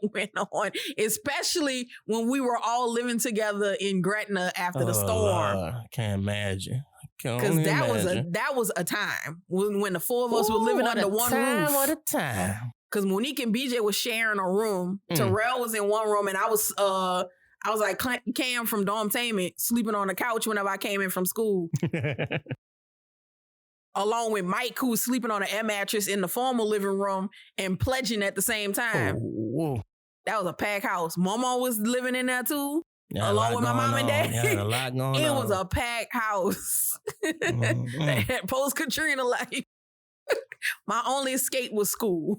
went on, especially when we were all living together in Gretna after the storm. I can't imagine. Because that was a time when the 4 of us were living under one roof. What a time. Because Monique and BJ was sharing a room. Terrell was in one room, and I was like Cam from Domtainment sleeping on the couch whenever I came in from school. Along with Mike, who was sleeping on an air mattress in the formal living room and pledging at the same time. Oh, that was a packed house. Mama was living in there too, along with my mom and dad. Yeah, a lot going on. It was a packed house. Post Katrina life. My only escape was school.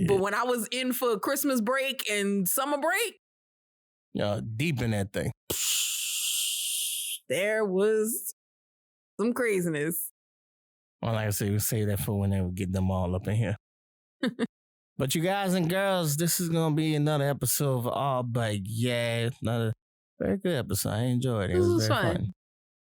But when I was in for Christmas break and summer break, deep in that thing. There was some craziness. Well, like I say, we say that for when they would get them all up in here. But you guys and girls, this is going to be another episode of All But Yeah. Another very good episode. I enjoyed it. It was very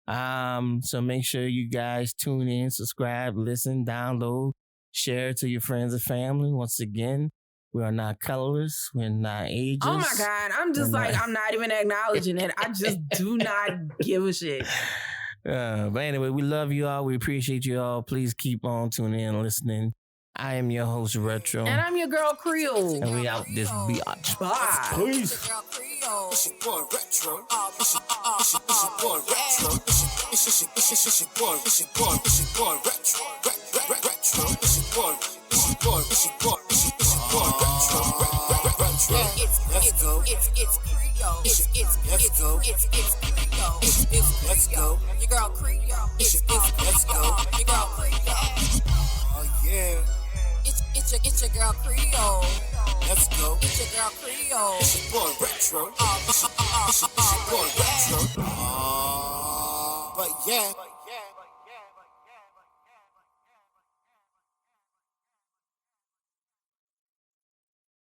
fun. So make sure you guys tune in, subscribe, listen, download, share it to your friends and family. Once again, we are not colorless. We're not ages. Oh my God. I'm not even acknowledging it. I just do not give a shit. But anyway, we love you all. We appreciate you all. Please keep on tuning in and listening. I am your host, Retro. And I'm your girl, Creole. And we out this biatch. Bye. Peace. It's your boy Retro. It's your boy Retro. It's your boy Retro. Retro. It's your boy Retro. Let's go. It's Creole. Let's go. It's Creole. Let's go. Your girl Creole. Let's go. Your girl Creole. Oh yeah. It's your girl Creole. Let's go. It's your girl Creole. It's your boy Retro. It's your boy Retro. But yeah.